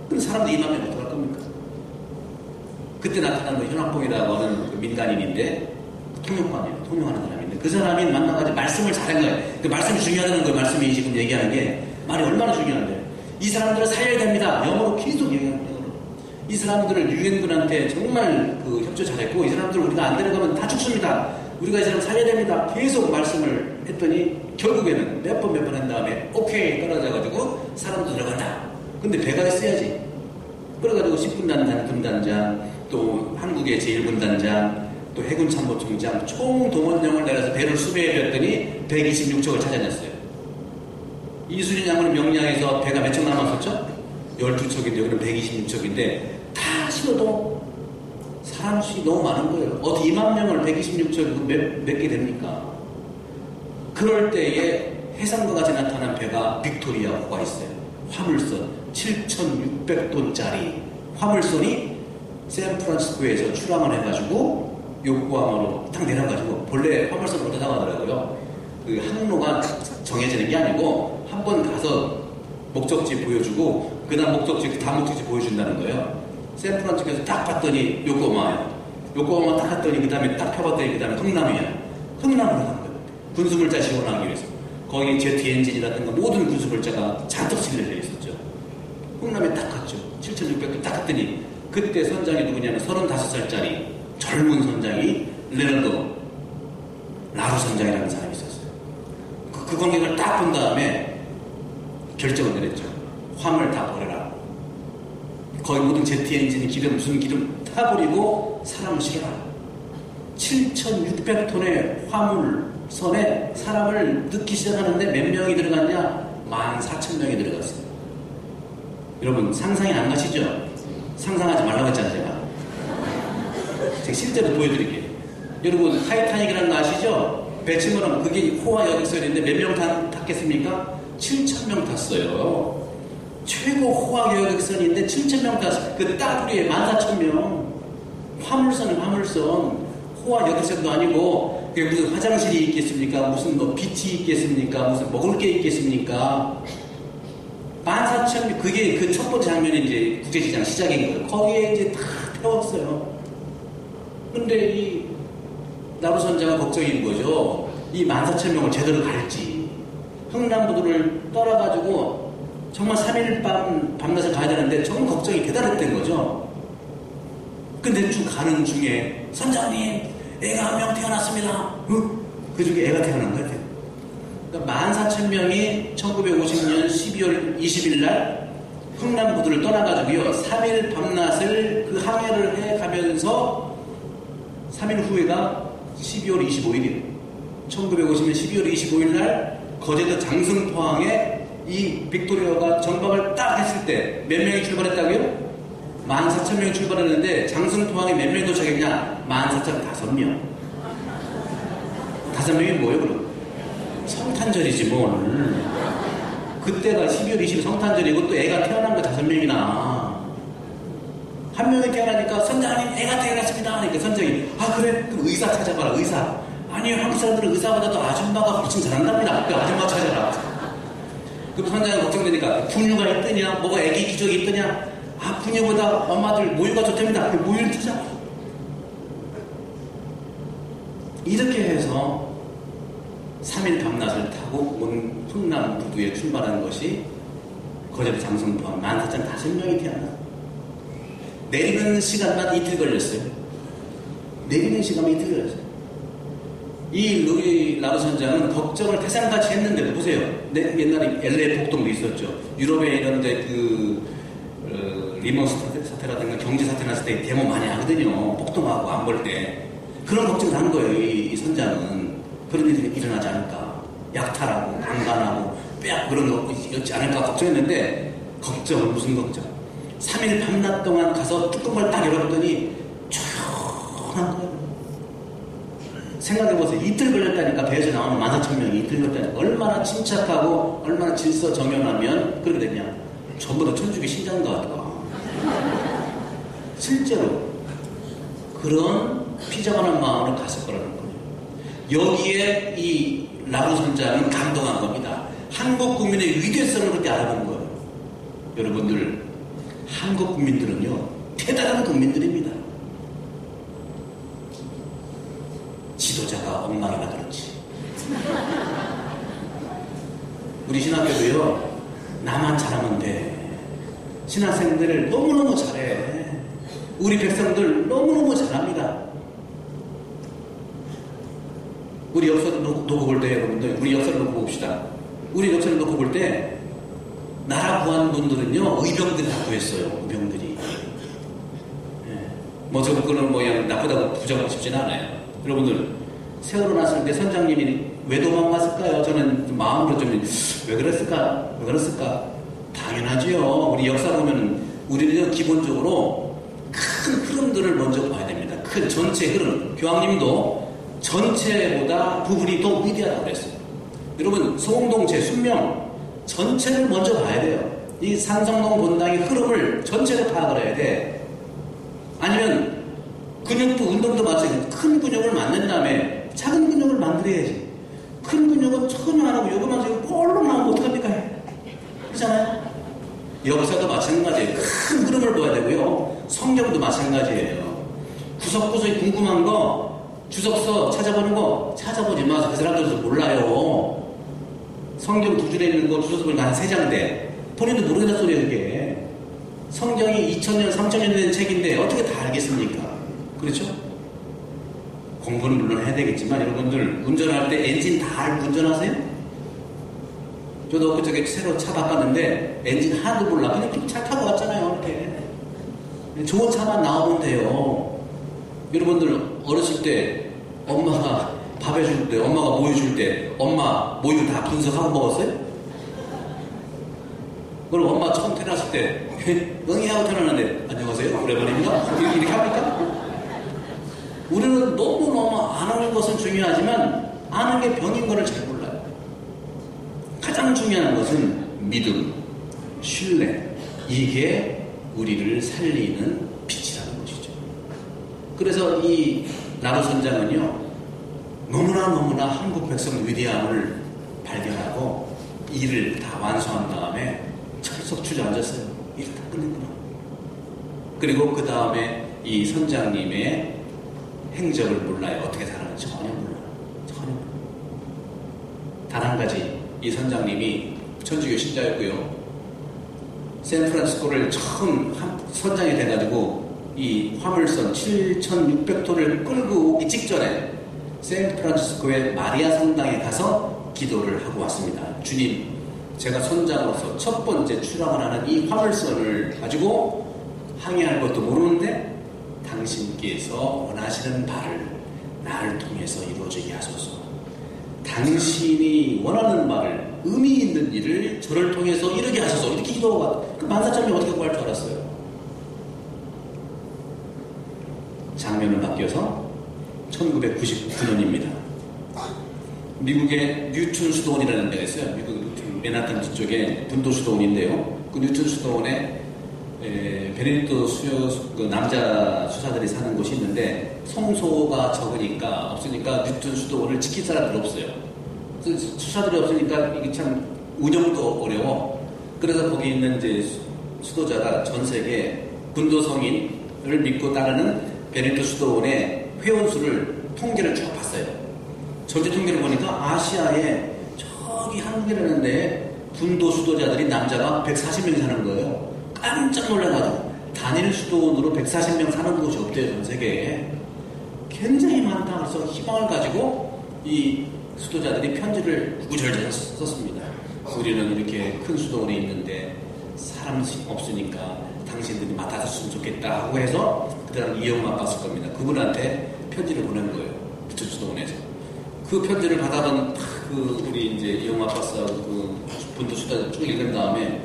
그럼 사람들이 2만 명 어떡할 겁니까? 그때 나타난 현학봉이라고 하는 그 민간인인데 통역관이에요. 통역하는 사람인데 그 사람이 만나가지고 말씀을 잘한 거예요. 그 말씀이 중요하다는 거예요. 말씀이 지금 얘기하는 게 말이 얼마나 중요한데 이 사람들을 살려야 됩니다. 영어로 계속 얘기합니다. 이 사람들을 유엔군한테 정말 그 협조 잘했고 이 사람들 우리가 안 데려가면 다 죽습니다. 우리가 이 사람 살려야 됩니다. 계속 말씀을 했더니 결국에는 몇 번 한 다음에 오케이 떨어져가지고 사람도 들어간다. 근데 배가 있어야지. 그래가지고 10군단 군단장 또 한국의 제1군단장 또 해군참모총장 총 동원령을 내려서 배를 수배해줬더니 126척을 찾아냈어요. 이순신 장군을 명령해서 배가 몇 척 남았었죠? 12척인데 여기는 126척인데 다 실어도 사람 수이 너무 많은 거예요. 어떻게 2만 명을 126척 몇 개 됩니까? 그럴 때에 해상과 같이 나타난 배가 빅토리아호가 있어요. 화물선 7,600톤짜리 화물선이 샌프란시스코에서 출항을 해가지고 요코하마로 딱 내려가지고 본래 화물선으로 따라가더라고요. 그 항로가 정해지는 게 아니고 한 번 가서 목적지 보여주고 그 다음 다음 목적지 보여준다는 거예요. 샌프란시스코에서 딱 봤더니 요코하마 딱 갔더니 그 다음에 딱 펴봤더니 그 다음에 흥남으로 간 거예요. 군수물자 지원하기 위해서 거기 제트 엔진이라든가 모든 군수물자가 잔뜩 실려져 있었죠. 흥남에 딱 갔죠. 7,600톤 딱 갔더니 그때 선장이 누구냐면 35살짜리 젊은 선장이 레너드 라루 선장이라는 사람이 있었어요. 그 관객을 딱 본 다음에 결정을 내렸죠. 화물 다 버려라. 거기 모든 제트 엔진 무슨 기름 다 버리고 사람을 실어라. 7,600톤의 화물선에 사람을 넣기 시작하는데 몇 명이 들어갔냐? 14,000명이 들어갔어요. 여러분 상상이 안 가시죠? 상상하지 말라고 했잖아요. 제가 실제로 보여드릴게요. 여러분 타이타닉이라는 거 아시죠? 배치모는 그게 호화 여객선인데 몇 명 탔겠습니까? 7,000명 탔어요. 최고 호화 여객선인데 7,000명 탔어요. 그 따블이에 14,000명. 화물선은 화물선. 호화 여객선도 아니고 그게 무슨 화장실이 있겠습니까? 무슨 뭐 빛이 있겠습니까? 무슨 먹을 게 있겠습니까? 14,000명. 그게 그 첫 번째 장면이 이제 국제시장 시작인 거예요. 거기에 이제 다 태웠어요. 근데 이 나루 선장은 걱정인 거죠. 이 14,000명을 제대로 갈지. 흥남부두를 떠나가지고 정말 3일 밤낮을 가야 되는데 정말 걱정이 대단했던 거죠. 근데 쭉 가는 중에 선장님 애가 한 명 태어났습니다. 그 중에 애가 태어난 거예요. 그러니까 14,000명이 1950년 12월 20일 날 흥남부두를 떠나가지고요 3일 밤낮을 그 항해를 해가면서 3일 후에가 12월 25일이에요. 1950년 12월 25일 날 거제도 장승포항에 이 빅토리아가 정박을 딱 했을 때 몇 명이 출발했다고요? 14,000명이 출발했는데 장승포항에 몇 명이 도착했냐? 14,005명. 5명이 뭐예요 그럼? 성탄절이지 뭘. 그때가 12월 20일 성탄절이고 또 애가 태어난 거 5명이나. 한 명이 태어나니까 선장님 애가 태어났습니다. 그러니까 선장이 아 그래? 그럼 의사 찾아봐라 의사. 아니요 한국 사람들은 의사보다도 아줌마가 훨씬 잘한답니다. 그 아줌마 찾아라. 그럼 선장이 걱정되니까 분유가 있더냐? 뭐가 애기 기저귀 있더냐? 아 분유보다 엄마들 모유가 좋답니다. 그 모유를 찾아. 이렇게 해서 3일 밤낮을 타고 온 흥남부두에 출발한 것이 거제도 장승포항 14,005명이 태어났어요. 내리는 시간만 이틀 걸렸어요. 내리는 시간만 이틀 걸렸어요. 이 루이 라브 선장은 걱정을 태산같이 했는데도 보세요. 옛날에 LA 폭동도 있었죠. 유럽에 이런데 리먼 사태라든가 경제 사태 났을 때 데모 많이 하거든요. 폭동하고 안 볼 때. 그런 걱정을 한 거예요. 이 선장은. 그런 일이 일어나지 않을까. 약탈하고 강간하고 빼앗고 그런 거 있지 않을까 걱정했는데 걱정은 무슨 걱정. 3일 밤낮 동안 가서 뚜껑을 딱 열었더니 조용한 거예요. 생각해보세요. 이틀 걸렸다니까 배에서 나오는 14,000명이 이틀 걸렸다니까 얼마나 침착하고 얼마나 질서 정연하면 그렇게 됐냐. 전부 다 천주교 신자인가 같다. 실제로 그런 피자가는 마음으로 갔을 거라는 거예요. 여기에 이 라브 선장은 감동한 겁니다. 한국 국민의 위대성을 그렇게 알아본 거예요. 여러분들 한국 국민들은요 대단한 국민들입니다. 지도자가 엉망이라 그렇지. 우리 신학교도요 나만 잘하면 돼. 신학생들을 너무너무 잘해. 우리 백성들 너무너무 잘합니다. 우리 역사를 놓고 볼 때 여러분들 우리 역사를 놓고 봅시다. 우리 역사를 놓고 볼 때 나라 구한분들은요 의병들이 다 구했어요. 의병들이. 뭐 저 그거는 뭐 그냥 나쁘다고 부정하고 싶진 않아요. 여러분들 세월호 났을 때 선장님이 왜 도망갔을까요? 저는 마음으로 좀 왜 그랬을까? 당연하지요. 우리 역사 보면 우리는 기본적으로 큰 흐름들을 먼저 봐야 됩니다. 큰 전체 흐름. 교황님도 전체보다 부분이 더 위대하다고 그랬어요. 여러분 소홍동 제10명 전체를 먼저 봐야 돼요. 이 산성동 본당의 흐름을 전체를 파악을 해야 돼. 아니면 근육도 운동도 마찬가지로 큰 근육을 만든 다음에 작은 근육을 만들어야지. 큰 근육은 전혀 안 하고 요거만 지금 볼록 나오면 어떡합니까? 그렇잖아요? 역사도 마찬가지예요. 큰 흐름을 봐야 되고요. 성경도 마찬가지예요. 구석구석이 궁금한 거 주석서 찾아보는 거 찾아보지 마세요. 그 사람들도 몰라요. 성경 2줄에 있는 거 주석서를 한 3장인데 본인도 모르겠다 소리예요. 그게 성경이 2000년 3000년 된 책인데 어떻게 다 알겠습니까? 그렇죠? 공부는 물론 해야 되겠지만 여러분들 운전할 때 엔진 다 알고 운전하세요? 저도 그저께 새로 차 바꿨는데 엔진 하나도 몰라. 그냥 차 타고 왔잖아요. 이렇게 좋은 차만 나오면 돼요. 여러분들 어렸을 때 엄마가 밥 해줄 때 엄마가 모유 줄 때 엄마 모유 다 분석하고 먹었어요? 그럼 엄마 처음 태어났을 때 응이 하고 태어났는데 안녕하세요 오래만입니다 이렇게 합니까? 우리는 너무너무 아는 것은 중요하지만 아는 게 병인 거를 잘 몰라요. 가장 중요한 것은 믿음, 신뢰, 이게 우리를 살리는 빛이라는 것이죠. 그래서 이 라브 선장은요 너무나 한국 백성 위대함을 발견하고 일을 다 완수한 다음에 철썩 주저앉았어요. 일을 다 끝냈구나. 그리고 그 다음에 이 선장님의 행적을 몰라요. 어떻게 살았는지 전혀 몰라요. 전혀 몰라요. 단 한 가지 이 선장님이 천주교 신자였고요. 샌프란시스코를 처음 선장이 돼가지고 이 화물선 7,600톤을 끌고 오기 직전에 샌프란시스코의 마리아 성당에 가서 기도를 하고 왔습니다. 주님, 제가 선장으로서 첫 번째 출항을 하는 이 화물선을 가지고 항해할 것도 모르는데 당신께서 원하시는 바를 나를 통해서 이루어지게 하소서. 당신이 원하는 바를 의미 있는 일을 저를 통해서 이루게 하소서. 이렇게 기도하고 그 14,000명이 어떻게 구할 줄 알았어요? 장면은 바뀌어서 1999년입니다. 미국의 뉴튼 수도원이라는 데가 있어요. 미국 맨하탄 뒤쪽에 분도 수도원인데요. 그 뉴튼 수도원에 베네딕토 그 남자 수사들이 사는 곳이 있는데 성소가 적으니까 없으니까 뉴튼 수도원을 지킬 사람들이 없어요. 수사들이 없으니까 이게 참 운영도 어려워. 그래서 거기 있는 이제 수도자가 전 세계 분도 성인을 믿고 따르는 베네딕토 수도원의 회원수를 통계를 쭉 봤어요. 전체 통계를 보니까 아시아에 저기 한국이라는 데에 분도 수도자들이 남자가 140명 사는 거예요. 깜짝 놀라가지고 단일 수도원으로 140명 사는 곳이 없대요. 전 세계에. 굉장히 많다. 그래서 희망을 가지고 이 수도자들이 편지를 구구절절 썼습니다. 우리는 이렇게 큰 수도원에 있는데 사람 없으니까 당신들이 맡아줬으면 좋겠다 하고 해서 그 다음 이영우 아빠였을 겁니다. 그분한테 편지를 보낸 거예요. 부천 수도원에서. 그 편지를 받아본 그 우리 이제 이영우 아빠하고 그 분도 수도자 쭉 읽은 다음에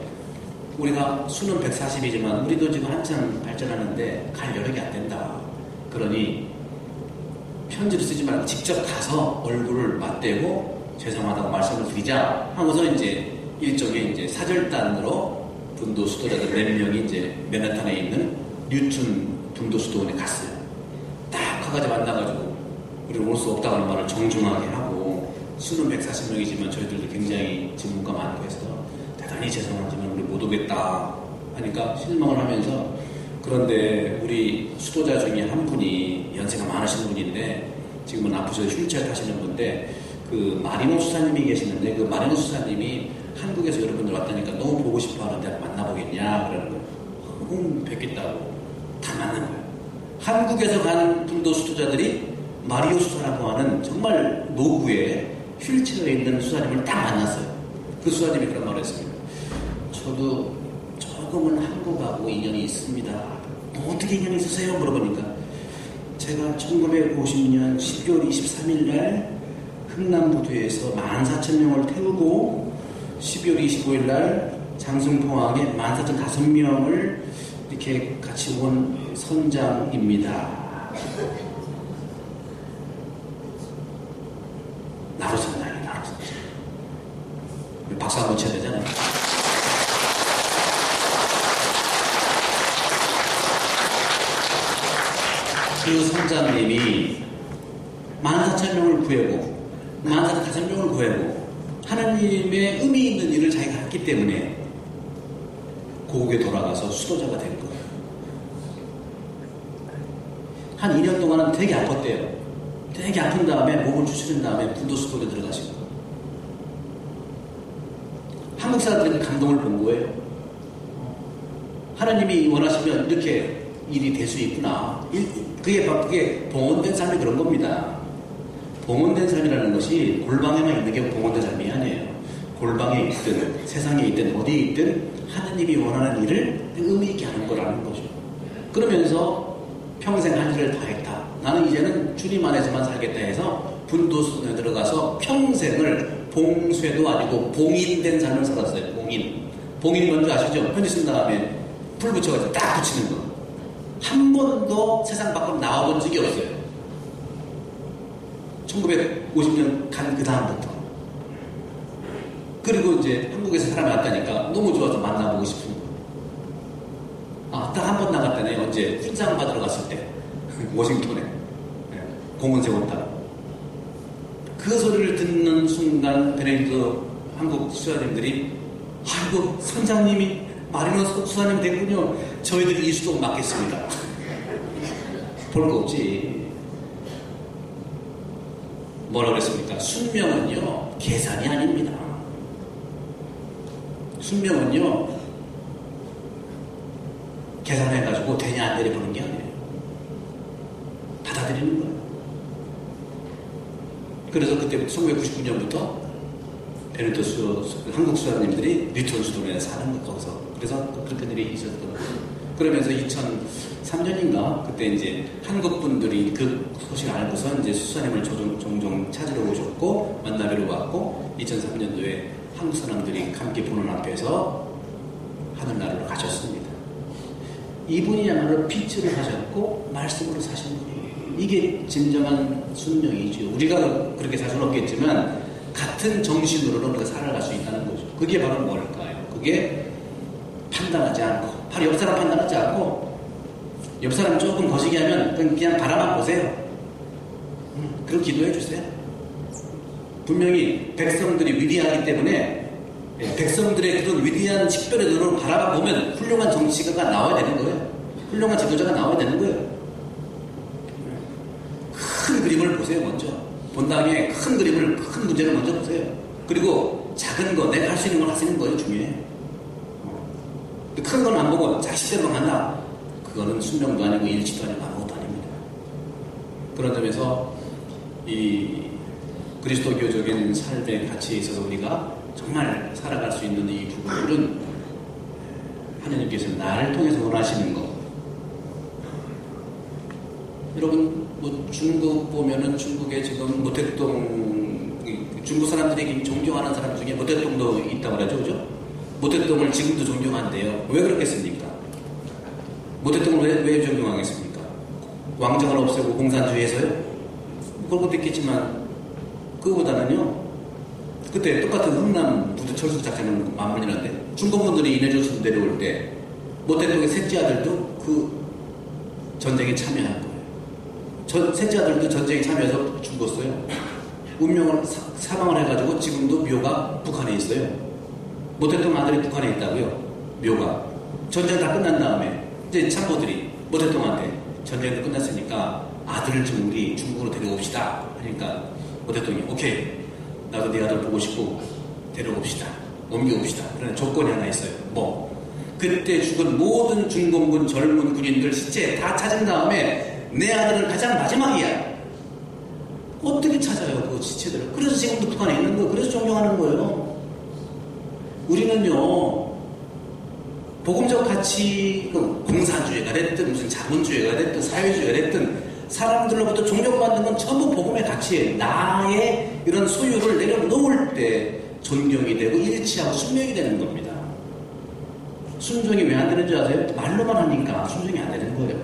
우리가 수는 140이지만 우리도 지금 한참 발전하는데 갈 여력이 안 된다. 그러니 편지를 쓰지 말고 직접 가서 얼굴을 맞대고 죄송하다고 말씀을 드리자 하고서 이제 일종의 이제 사절단으로 분도 수도자들 4명이 이제 맨하탄에 있는 뉴튼 분도 수도원에 갔어요. 딱 가가지고 만나가지고 우리는 올 수 없다고 하는 말을 정중하게 하고 수는 140명이지만 저희들도 굉장히 질문가 많고 해서 대단히 죄송하지만 우리 못 오겠다 하니까 실망을 하면서 그런데 우리 수도자 중에 한 분이 연세가 많으신 분인데 지금은 아프셔서 휠체어 타시는 분인데 그 마리노 수사님이 계시는데 그 마리노 수사님이 한국에서 여러분들 왔다니까 너무 보고 싶어 하는데 만나보겠냐 그러는 거예요. 뵙겠다고 다 만난 거예요. 한국에서 간 분도 수도자들이 마리오 수사라고 하는 정말 노구에 휠체어에 있는 수사님을 딱 만났어요. 그 수사님이 그런 말을 했습니다. 저도 조금은 한국하고 인연이 있습니다. 어떻게 인연이 있으세요? 물어보니까 제가 1950년 12월 23일 날 흥남부두에서 14,000명을 태우고 12월 25일 날 장승포항에 14,005명을 이렇게 같이 온 선장입니다. 나로 선장이 나로 선장. 우리 박수 한번 쳐야 되잖아요. 그 선장님이 14,000명을 구해고 15,000명을 구해고 하나님의 의미 있는 일을 자기가 했기 때문에 고국에 돌아가서 수도자가 된 거예요. 한 2년 동안은 되게 아팠대요. 되게 아픈 다음에 몸을 추스린 다음에 분도 수도에 들어가신 거예요. 한국 사람들이 감동을 본 거예요. 하나님이 원하시면 이렇게 일이 될 수 있구나. 그게 봉헌된 삶이 그런 겁니다. 봉헌된 삶이라는 것이 골방에만 있는 게 봉헌된 삶이 아니에요. 골방에 있든 세상에 있든 어디에 있든 하나님이 원하는 일을 의미 있게 하는 거라는 거죠. 그러면서 평생 한 일을 다 했다. 나는 이제는 주님 안에서만 살겠다 해서 분도수에 들어가서 평생을 봉쇄도 아니고 봉인된 삶을 살았어요. 봉인이 뭔지 아시죠? 편지 쓴 다음에 불 붙여가지고 딱 붙이는 거. 한 번도 세상 밖으로 나와본 적이 없어요. 1950년 간 그 다음부터. 그리고 이제 한국에서 사람이 왔다니까 너무 좋아서 만나보고 싶은 거. 아, 딱 한 번 나갔다네. 언제 훈장 받으러 갔을 때 워싱턴에 공원 세웠다. 그 소리를 듣는 순간 베네딕토 한국 수사님들이 아이고 선장님이 마리노 수사님 됐군요. 저희들이 이 수도 맡겠습니다. 볼 거 없지. 뭐라고 그랬습니까? 순명은요 계산이 아닙니다. 순명은요 계산해가지고 되냐 안 되냐 보는 게 아니에요. 받아들이는 거예요. 그래서 그때 1999년부터 베네토 한국 수사님들이 뉴턴 수도원에 사는 거 거기서. 그래서 그렇게 일이 있었더라고요. 그러면서 2003년인가 그때 이제 한국 분들이 그 소식을 알고서 이제 수사님을 종종 찾으러 오셨고 만나뵈러 왔고 2003년도에 한국 사람들이 감기 보는 앞에서 하늘나라로 가셨습니다. 이분이야말로 빛으로 하셨고 말씀으로 사신 거예요. 이게 진정한 순명이죠. 우리가 그렇게 살 수는 없겠지만 같은 정신으로는 우리가 살아갈 수 있다는 거죠. 그게 바로 뭘까요? 그게 판단하지 않고, 바로 옆 사람 판단하지 않고, 옆 사람 조금 거시기 하면 그냥 바라만 보세요. 그럼 기도해 주세요. 분명히 백성들이 위대하기 때문에 백성들의 그런 위대한 식별의 눈으로 바라봐 보면 훌륭한 정치가가 나와야 되는 거예요. 훌륭한 지도자가 나와야 되는 거예요. 큰 그림을 보세요, 먼저. 본 다음에 큰 그림을, 큰 문제를 먼저 보세요. 그리고 작은 거, 내가 할 수 있는 걸 하시는 거예요, 중요해요. 큰 건 안 보고 자식대로 간다. 그거는 순명도 아니고 일치도 아니고 아무것도 아닙니다. 그런 점에서 이 그리스도교적인 삶의 가치에 있어서 우리가 정말 살아갈 수 있는 이 부분들은 하나님께서 나를 통해서 원하시는 것. 여러분 뭐 중국 보면은 중국에 지금 모택동 중국 사람들이 존경하는 사람 중에 모택동도 있다고 그러죠, 그죠? 모택동을 지금도 존경한대요. 왜 그렇겠습니까? 모택동을 왜 존경하겠습니까? 왕정을 없애고 공산주의에서요? 그런 것도 있겠지만 그거보다는요. 그때 똑같은 흥남 부두 철수 작전을 맞물리는데 중공군들이 인해조선 내려올 때 모택동의 셋째 아들도 그 전쟁에 참여한 거예요. 셋째 아들도 전쟁에 참여해서 죽었어요. 운명을 사망을 해가지고 지금도 묘가 북한에 있어요. 모택동 아들이 북한에 있다고요. 묘가. 전쟁 다 끝난 다음에 이제 참모들이 모택동한테 전쟁도 끝났으니까 아들을 좀 우리 중국으로 데려옵시다 하니까 모택동이 오케이 나도 네 아들 보고 싶고 데려옵시다. 옮겨옵시다. 그러나 조건이 하나 있어요. 뭐 그때 죽은 모든 중공군 젊은 군인들 시체 다 찾은 다음에 내 아들은 가장 마지막이야. 어떻게 찾아요 그 시체들을. 그래서 지금도 북한에 있는 거예요. 그래서 존경하는 거예요. 우리는요, 복음적 가치, 공산주의가 됐든, 무슨 자본주의가 됐든, 사회주의가 됐든, 사람들로부터 존경받는 건 전부 복음의 가치예요. 나의 이런 소유를 내려놓을 때 존경이 되고 일치하고 순명이 되는 겁니다. 순종이 왜 안 되는 줄 아세요? 말로만 하니까 순종이 안 되는 거예요.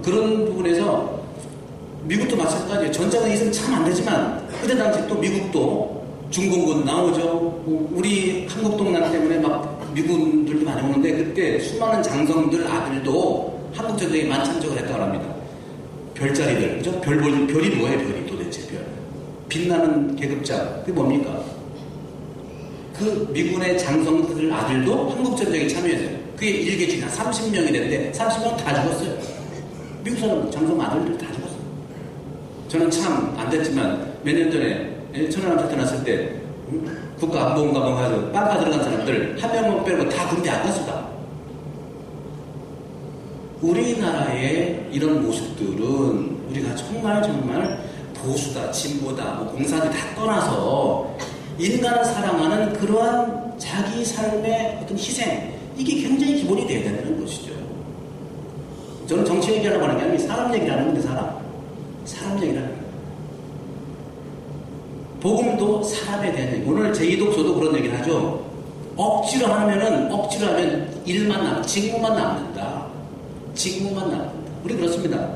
그런 부분에서 미국도 마찬가지예요. 전쟁은 있으면 참 안 되지만, 그때 당시 또 미국도 중공군 나오죠. 우리 한국동란 때문에 막 미군들도 많이 오는데 그때 수많은 장성들 아들도 한국전쟁에 만참적을 했다고 합니다. 별자리들, 그죠? 별이 뭐예요, 별이 도대체 별. 빛나는 계급자, 그게 뭡니까? 그 미군의 장성들 아들도 한국전쟁에 참여했어요. 그게 일개주의 한 30명이 됐는데 30명 다 죽었어요. 미국 사람 장성 아들들 다 죽었어요. 저는 참 안 됐지만 몇 년 전에 천안함 사태 났을 때 국가안보원가 해서 빵가 들어간 사람들 한 명만 빼고 다 군대 안 갔습니다. 우리나라의 이런 모습들은 우리가 정말 보수다, 진보다, 뭐 공산주의 다 떠나서 인간을 사랑하는 그러한 자기 삶의 어떤 희생, 이게 굉장히 기본이 돼야 된다는 것이죠. 저는 정치 얘기하려고 하는 게 아니라 사람 얘기를 하는 건데 사람 얘기를 하는 거예요. 복음도 사람에 대한 얘기. 오늘 제2독서도 그런 얘기를 하죠. 억지로 하면 일만 직무만 남는다. 직무만 남는다. 우리 그렇습니다.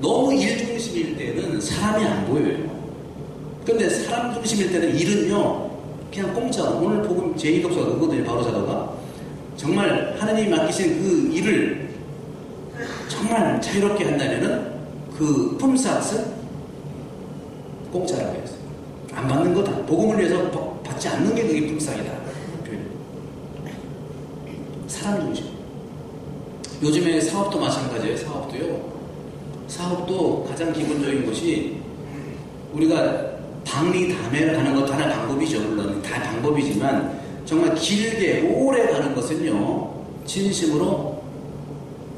너무 일 중심일 때는 사람이 안 보여요. 그런데 사람 중심일 때는 일은요, 그냥 공짜. 오늘 복음 제2독서가 그거든요, 바로사도가. 정말 하나님이 맡기신 그 일을 정말 자유롭게 한다면은 그 품삯은 공짜라고 했어요. 안 받는 거다. 복음을 위해서 받지 않는 게 그게 품삯이다. 사람 중심. 요즘에 사업도 마찬가지예요. 사업도 가장 기본적인 것이 우리가 방리담회를 가는 것도 하나의 방법이죠. 물론 다 방법이지만 정말 길게 오래 가는 것은요, 진심으로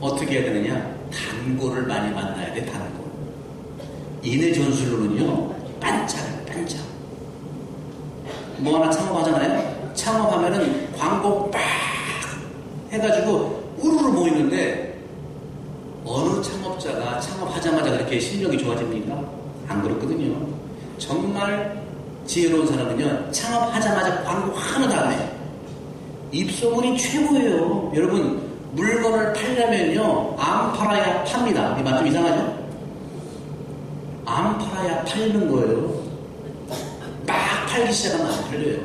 어떻게 해야 되느냐? 단골을 많이 만나야 돼, 단골. 인해 전술로는요, 반짝을, 반짝. 뭐 하나 창업하잖아요? 창업하면은 광고 빡 해가지고 우르르 모이는데 어느 창업자가 창업하자마자 그렇게 실력이 좋아집니까? 안 그렇거든요. 정말 지혜로운 사람은요, 창업하자마자 광고 하나도 안 해. 입소문이 최고예요. 여러분, 물건을 팔려면요, 안 팔아야 팝니다. 이 말 좀 이상하죠? 안 팔아야 팔리는 거예요. 막 팔기 시작하면 안 팔려요.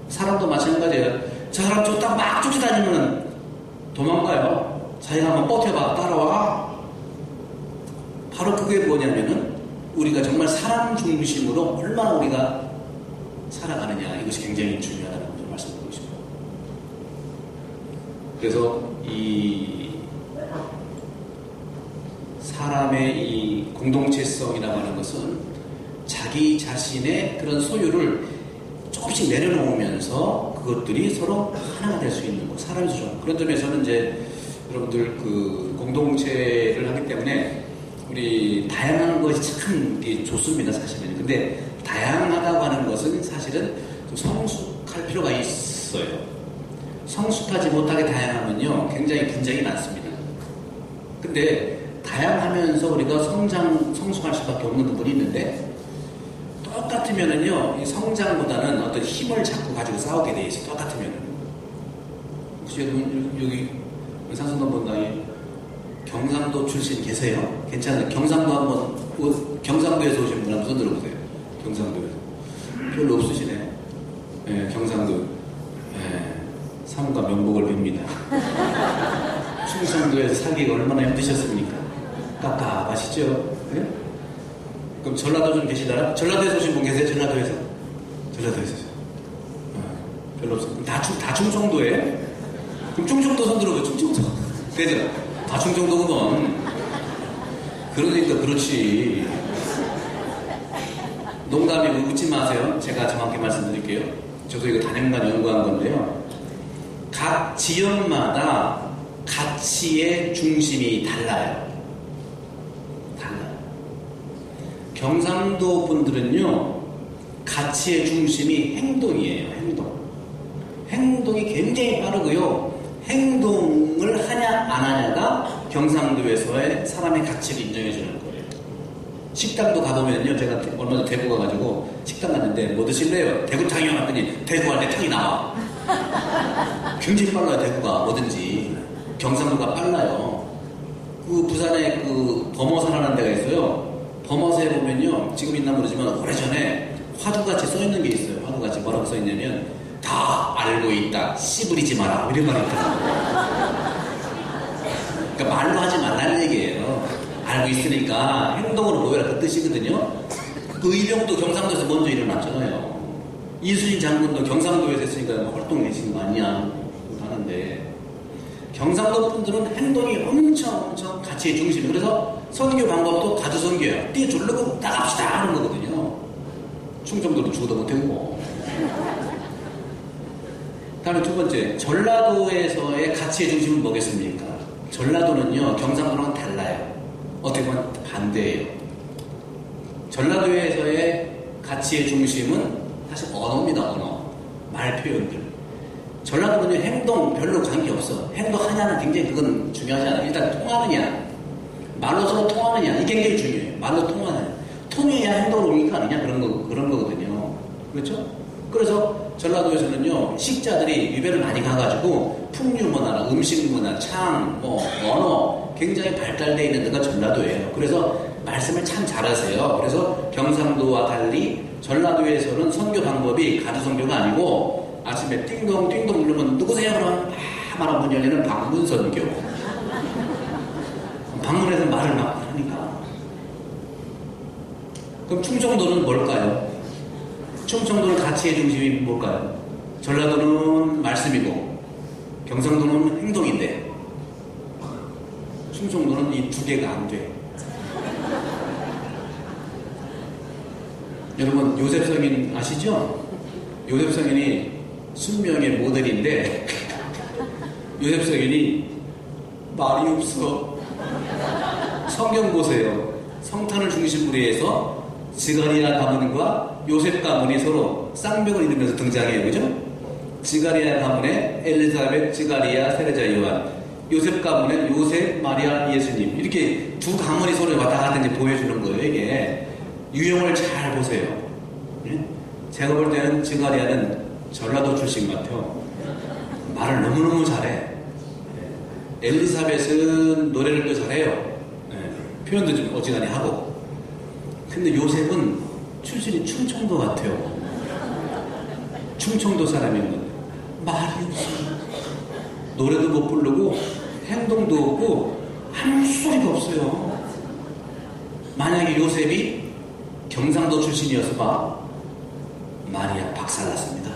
사람도 마찬가지예요. 저 사람 쫓다 막 쫓아다니면 도망가요. 자기가 한번 버텨봐, 따라와. 바로 그게 뭐냐면은 우리가 정말 사람 중심으로 얼마나 우리가 살아가느냐, 이것이 굉장히 중요하다는 것을 말씀드리고 싶어요. 그래서 이 사람의 이 공동체성이라고 하는 것은 자기 자신의 그런 소유를 조금씩 내려놓으면서 그것들이 서로 하나가 될 수 있는 것, 사람이 좀. 그런 점에서는 이제 여러분들 그 공동체를 하기 때문에 우리 다양한 것이 참 좋습니다, 사실은. 근데 다양하다고 하는 것은 사실은 좀 성숙할 필요가 있어요. 성숙하지 못하게 다양하면요, 굉장히 분쟁이 많습니다. 근데 다양하면서 우리가 성숙할 수밖에 없는 부분이 있는데, 똑같으면은요, 이 성장보다는 어떤 힘을 자꾸 가지고 싸우게 돼 있어요. 똑같으면은. 혹시 여기 상승동 본당에 경상도 출신 계세요? 괜찮아요. 경상도 한번, 경상도에서 오신 분 한번 손 들어보세요. 경상도에서. 별로 없으시네. 네, 경상도. 네, 삼가 명복을 빕니다. 충청도에서 살기가 얼마나 힘드셨습니까? 깝깝하시죠? 네? 그럼 전라도 좀 계시나요? 전라도에서 오신 분 계세요? 전라도에서? 전라도에서. 별로 없어요. 그럼 다 충청도예요? 그럼 충청도 손 들어보세요. 충청도. 되죠? 다 충청도구먼. 그러니까 그렇지. 농담이고 웃지 마세요. 제가 정확히 말씀드릴게요. 저도 이거 단연간 연구한 건데요. 각 지역마다 가치의 중심이 달라요. 달라요. 경상도 분들은요, 가치의 중심이 행동이에요. 행동이 굉장히 빠르고요. 행동을 하냐 안 하냐가 경상도에서의 사람의 가치를 인정해 주는 거예요. 식당도 가보면요, 제가 얼마 전에 대구 가가지고 식당 갔는데 뭐 드실래요? 대구탕이요. 갔더니 대구 할 때 탕이 나와. 굉장히 빨라요. 대구가 뭐든지. 경상도가 빨라요. 그 부산에 그 범어사라는 데가 있어요. 범어사에 보면요, 지금 있나 모르지만 오래전에 화두같이 써있는 게 있어요. 화두같이 뭐라고 써있냐면, 다 알고 있다, 씨부리지 마라, 이런 말이 있더라고요. 그러니까 말로 하지 말라는 얘기예요. 알고 있으니까 행동으로 보여라, 그 뜻이거든요. 그 의병도 경상도에서 먼저 일어났잖아요. 이순신 장군도 경상도에서 했으니까 활동해신 거 아니야 하는데, 경상도 분들은 행동이 엄청 가치의 중심이에요. 그래서 선교 방법도 가두선교예요. 뛰어 졸르고 나갑시다 하는 거거든요. 충청도도 죽어도 못하고. 다음에 두 번째, 전라도에서의 가치의 중심은 뭐겠습니까? 전라도는요, 경상도랑은 달라요. 어떻게 보면 반대예요. 전라도에서의 가치의 중심은 사실 언어입니다, 언어. 말 표현들. 전라도는요, 행동 별로 관계없어. 행동하냐는 굉장히 그건 중요하지 않아요. 일단 통하느냐, 말로 서로 통하느냐, 이게 굉장히 중요해요. 말로 통하느냐. 통해야 행동을 옮기니까 아니냐, 그런 거거든요. 그렇죠? 그래서 전라도에서는요, 식자들이 유배를 많이 가가지고 풍류 문화나 음식 문화, 창, 언어 굉장히 발달되어 있는 데가 전라도예요. 그래서 말씀을 참 잘하세요. 그래서 경상도와 달리 전라도에서는 선교 방법이 가두선교가 아니고, 아침에 띵동 누르면 누구세요? 그러면 말하면 문 열리는 방문선교. 방문해서 말을 막 하니까. 그럼 충청도는 뭘까요? 충청도는 가치의 중심이 뭘까요? 전라도는 말씀이고 경상도는 행동인데 충청도는 이 두 개가 안 돼. 여러분, 요셉성인 아시죠? 요셉성인이 순명의 모델인데 요셉성인이 말이 없어. 성경 보세요. 성탄을 중심으로 해서 지가리아 가문과 요셉 가문이 서로 쌍벽을 이루면서 등장해요. 그죠? 지가리아 가문의 엘리사벳, 지가리아, 세례자 요한, 요셉 가문의 요셉, 마리아, 예수님, 이렇게 두 가문이 서로 왔다 갔다 이제 보여주는 거예요. 이게 유형을 잘 보세요. 예? 제가 볼 때는 지가리아는 전라도 출신 같아요. 말을 너무너무 잘해. 엘리사벳은 노래를 또 잘해요. 예, 표현도 좀 어지간히 하고. 근데 요셉은 출신이 충청도 같아요. 충청도 사람인 건데 말이 없어요. 노래도 못 부르고 행동도 없고 아무 소리가 없어요. 만약에 요셉이 경상도 출신이어서 봐, 마리아 박살났습니다.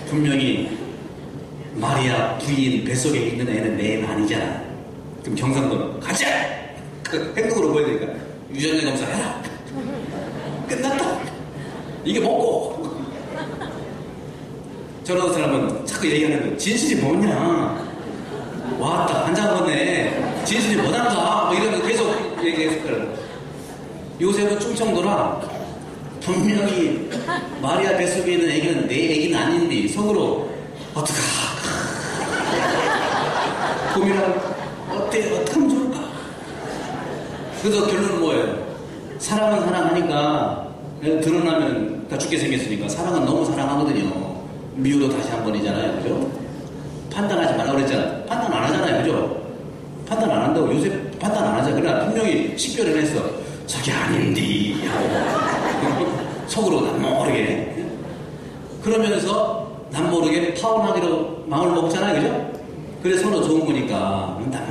분명히 마리아 부인 뱃속에 있는 애는 내 애는 아니잖아. 그럼 경상도는 가자! 그 행동으로 보여야 되니까 유전자 검사 해라! 끝났다! 이게 뭐고? 저런 사람은 자꾸 얘기하는 거예요. 진실이 뭐냐? 왔다, 한 장 건네. 진실이 뭐단가? 뭐 이런 거 계속 얘기했을 거예요. 요셉은 충청도라 분명히 마리아 뱃속에 있는 애기는 내 애기는 아닌데 속으로 어떡하 고민하고 어떡하면 좋을까? 그래서 결론은 뭐예요? 사랑은 사랑하니까 드러나면 다 죽게 생겼으니까 사랑은 너무 사랑하거든요. 미워도 다시 한 번이잖아요. 그죠? 판단하지 말라고 그랬잖아. 판단 안 하잖아요. 그죠? 판단 안 한다고. 요새 판단 안 하잖아. 그러나 분명히 식별을 했어. 저게 아닌데 하고 속으로 난 모르게. 그러면서 난 모르게 파혼하기로 마음을 먹잖아요. 그죠? 그래서 서로 좋은 거니까 난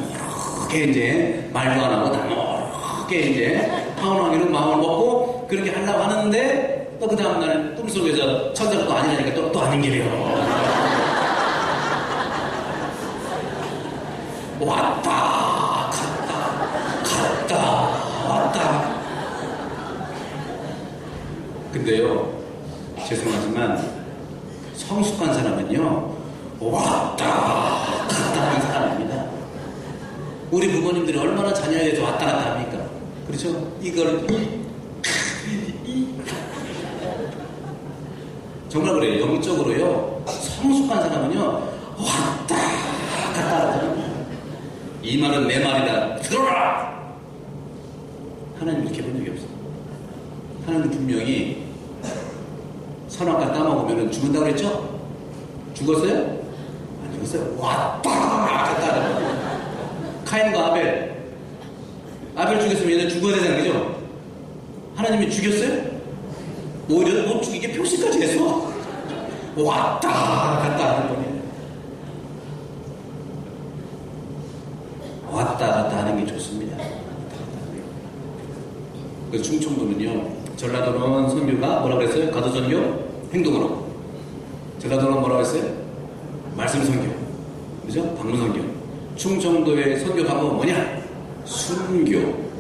모르게 이제 말도 안 하고 난 모르게 이제 파혼하기로 마음을 먹고 그렇게 하려고 하는데 또 그 다음날 꿈속에서 천사가 또 아니라니까 또 아닌 길이요. 왔다 갔다 왔다. 근데요, 죄송하지만 성숙한 사람은요 왔다 갔다 하는 사람입니다. 우리 부모님들이 얼마나 자녀에 대해서 왔다 갔다 합니까? 그렇죠? 이걸 정말 그래요. 영적으로요 성숙한 사람은요 왔다 갔다 하잖아요. 이 말은 내 말이다. 들어라! 하나님 이렇게 본 적이 없어요. 하나님 분명히 선악과 따먹으면 죽는다고 그랬죠? 죽었어요? 안 죽었어요. 왔다 갔다 하잖아요. 카인과 아벨 죽였으면 얘는 죽어야 되잖아요. 그죠? 하나님이 죽였어요? 오히려 못 죽이게 표시까지 해서 왔다 갔다 하는 거예요. 왔다 갔다 하는 게 좋습니다. 그 충청도는요, 전라도는 선교가 뭐라고 했어요? 가도선교 행동으로. 전라도는 뭐라고 했어요? 말씀 선교. 그죠? 방문 선교. 충청도의 선교 방법은 뭐냐? 순교.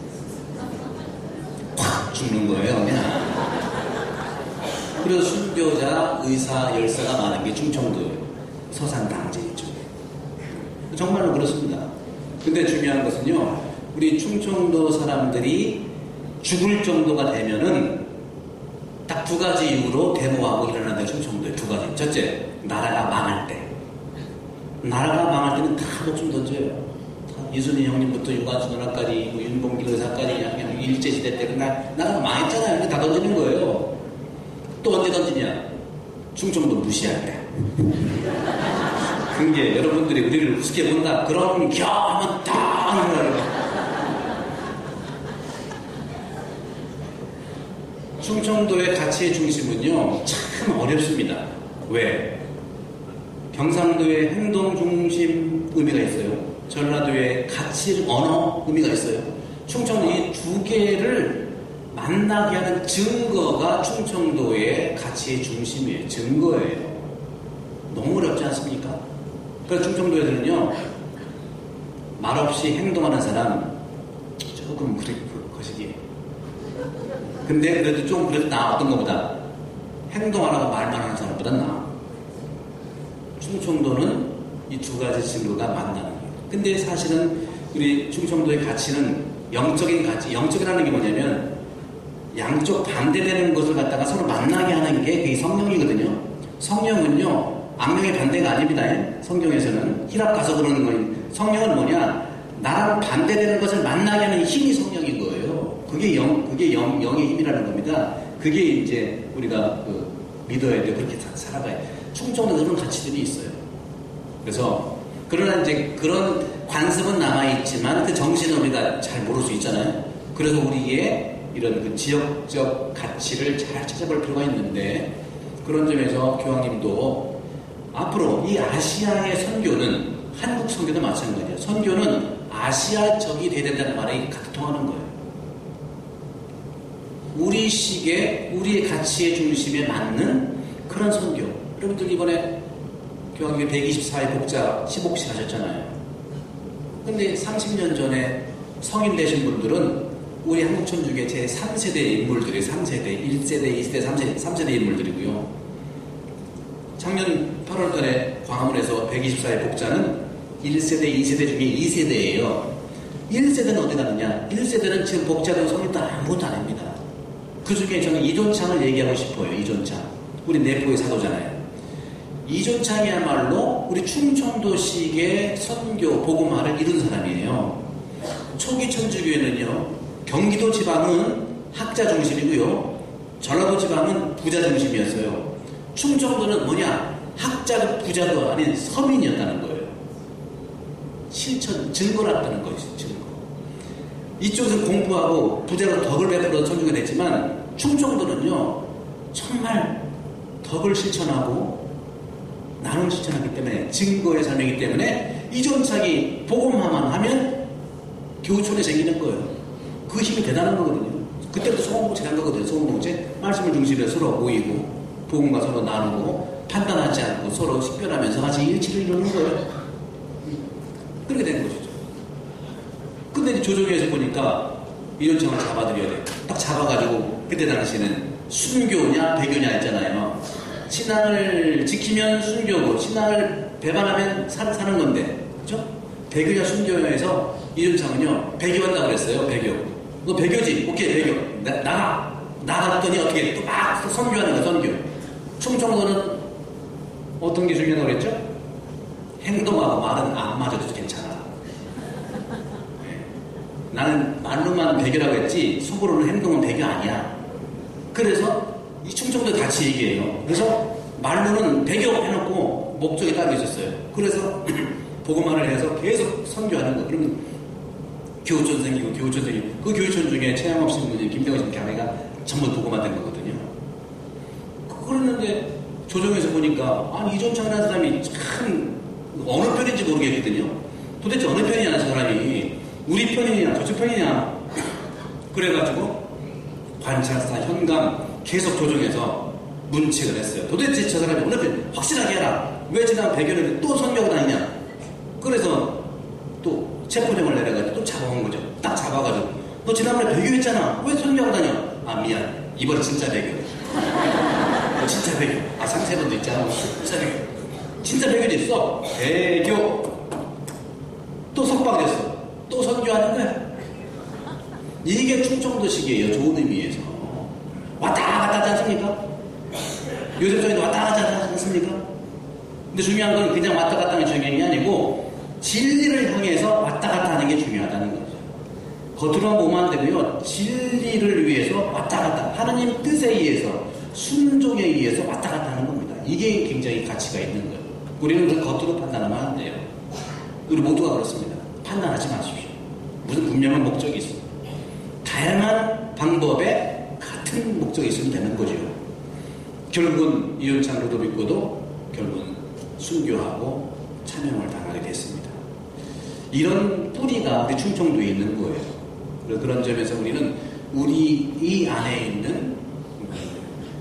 확 죽는 거예요, 그냥. 그래서 순교자, 의사, 열사가 많은 게 충청도예요. 서산당제 이쪽에. 정말로 그렇습니다. 근데 중요한 것은요, 우리 충청도 사람들이 죽을 정도가 되면은 딱 두 가지 이유로 데모하고 일어난다. 충청도에 두 가지. 첫째, 나라가 망할 때. 나라가 망할 때는 다 목숨 던져요. 이순희 형님부터 유관순 누나까지, 뭐 윤봉길 의사까지, 그냥 일제시대 때 나라가 망했잖아요. 근데 다 던지는 거예요. 또 언제 던지냐? 충청도 무시할 때. 그게 여러분들이 우리를 우습게 본다. 그런 겸은 다 하는 거예요. 충청도의 가치의 중심은요, 참 어렵습니다. 왜? 경상도의 행동 중심 의미가 있어요. 전라도의 가치, 언어 의미가 있어요. 충청도 이 두 개를 만나게 하는 증거가 충청도의 가치의 중심이에요. 증거예요. 너무 어렵지 않습니까? 그래서 충청도에서는요, 말없이 행동하는 사람 조금 거시기해요. 근데 그래도 좀 그래도 나 어떤 것보다 행동 안 하고 말만 하는 사람보다 나아. 충청도는 이 두 가지 증거가 만나는 거예요. 근데 사실은 우리 충청도의 가치는 영적인 가치, 영적이라는 게 뭐냐면 양쪽 반대되는 것을 갖다가 서로 만나게 하는 게 그게 성령이거든요. 성령은요, 악령의 반대가 아닙니다. 성경에서는 히랍 가서 그러는 거예요. 성령은 뭐냐? 나랑 반대되는 것을 만나게 하는 힘이 성령인 거예요. 그게 영의 힘이라는 겁니다. 그게 이제 우리가 믿어야 돼. 그렇게 살아가야 돼. 충청도 그런 가치들이 있어요. 그래서 그러나 이제 그런 관습은 남아있지만 그 정신을 우리가 잘 모를 수 있잖아요. 그래서 우리의 이런 그 지역적 가치를 잘 찾아볼 필요가 있는데, 그런 점에서 교황님도 앞으로 이 아시아의 선교는 한국 선교도 마찬가지예요. 선교는 아시아적이 돼야 된다는 말이 같이 통하는 거예요. 우리식의, 우리의 가치의 중심에 맞는 그런 선교. 여러분들 이번에 교황님 124회 복자 15시 하셨잖아요. 근데 30년 전에 성인 되신 분들은 우리 한국 천주교 제 3세대 인물들이 3세대, 1세대, 2세대, 3세대 인물들이고요. 작년 8월 달에 광화문에서 124회 복자는 1세대, 2세대 중에 2세대예요. 1세대는 어디 가느냐? 1세대는 지금 복자도 성인도 아무것도 안 합니다. 그 중에 저는 이존창을 얘기하고 싶어요. 이존창. 우리 내포의 사도잖아요. 이존창이야말로 우리 충청도식의 선교, 복음화를 이룬 사람이에요. 초기 천주교회는요, 경기도 지방은 학자 중심이고요, 전라도 지방은 부자 중심이었어요. 충청도는 뭐냐? 학자도 부자도 아닌 서민이었다는 거예요. 실천, 증거랐다는 것이죠. 증거. 이쪽에서 공부하고 부자로 덕을 베풀어 천주교가 됐지만, 충청도는요 정말 덕을 실천하고 나눔을 실천하기 때문에, 증거의 삶이기 때문에 이존창이 복음화만 하면 교우촌에 생기는 거예요. 그 힘이 대단한 거거든요. 그때부터 소금공체 한 거거든요. 소금공체 말씀을 중심으로 서로 모이고 복음과 서로 나누고 판단하지 않고 서로 식별하면서 같이 일치를 이루는 거예요. 그렇게 된 것이죠. 근데 이제 조정에서 보니까 이존창을 잡아드려야 돼요. 딱 잡아가지고, 그때 당시에는 순교냐 배교냐 했잖아요. 신앙을 지키면 순교고 신앙을 배반하면 사는 건데, 그렇죠? 배교냐 순교냐에서 이존창은요 배교한다고 그랬어요. 배교. 너 배교지? 오케이, 배교. 나갔더니 어떻게 또 막 선교하는 거야. 선교. 충청도는 어떤 게 중요하다고 그랬죠? 행동하고 말은 안 맞아도 괜찮아. 나는 말로만 배교라고 했지 속으로는 행동은 배교 아니야. 그래서 이 충청도 같이 얘기해요. 그래서 말로는 배교 해놓고 목적이 따로 있었어요. 그래서 복음화를 해서 계속 선교하는 거. 그러면 교우촌 생기고 교우촌 생기고, 그 교우촌 중에 최양업 신부님, 김대원 신부 교회가 전부 복음화된 거거든요. 그랬는데 조정에서 보니까 아니 이존창이라는 사람이 참 어느 편인지 모르겠거든요. 도대체 어느 편이냐 저 사람이, 우리 편이냐 저쪽 편이냐. 그래가지고 관찰사 현감 계속 조정해서 문책을 했어요. 도대체 저 사람이 어느 편, 확실하게 해라. 왜 지난 100여년에 또 선교하고 다니냐. 그래서 또 체포령을 내려가지고 또 잡아온 거죠. 딱 잡아가지고 너 지난번에 배교했잖아. 왜 선교하고 다녀? 아 미안, 이번에 진짜 배교. 진짜 배교. 아 상세번도 있잖아. 진짜 배교. 진짜 배교지 있어. 배교. 또 석방됐어. 또 선교하는 거야. 이게 충청도식이에요. 좋은 의미에서. 왔다 갔다 하지 않습니까? 요즘 저희도 왔다 갔다 하지 않습니까? 근데 중요한 건 그냥 왔다 갔다 하는 게 중요한 게 아니고 진리를 향해서 왔다 갔다 하는 게 중요하다는 거죠. 겉으로만 보면 안 되고요. 진리를 위해서 왔다 갔다, 하나님 뜻에 의해서, 순종에 의해서 왔다 갔다 하는 겁니다. 이게 굉장히 가치가 있는 거예요. 우리는 그 겉으로 판단하면 안 돼요. 우리 모두가 그렇습니다. 판단하지 마십시오. 무슨 분명한 목적이 있습니다. 다양한 방법에 같은 목적이 있으면 되는 거죠. 결국은 이윤창 루도비코도 결국은 순교하고 찬양을 당하게 됐습니다. 이런 뿌리가 우리 충청도에 있는 거예요. 그런 점에서 우리는 우리 이 안에 있는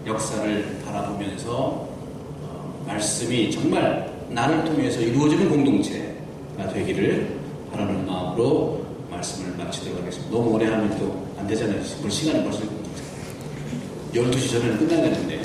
역사를 바라보면서 말씀이 정말 나를 통해서 이루어지는 공동체가 되기를 바라는 마음으로 말씀을 마치도록 하겠습니다. 너무 오래 하면 또 안 되잖아요. 시간이 벌써 12시 전에는 끝나야 되는데.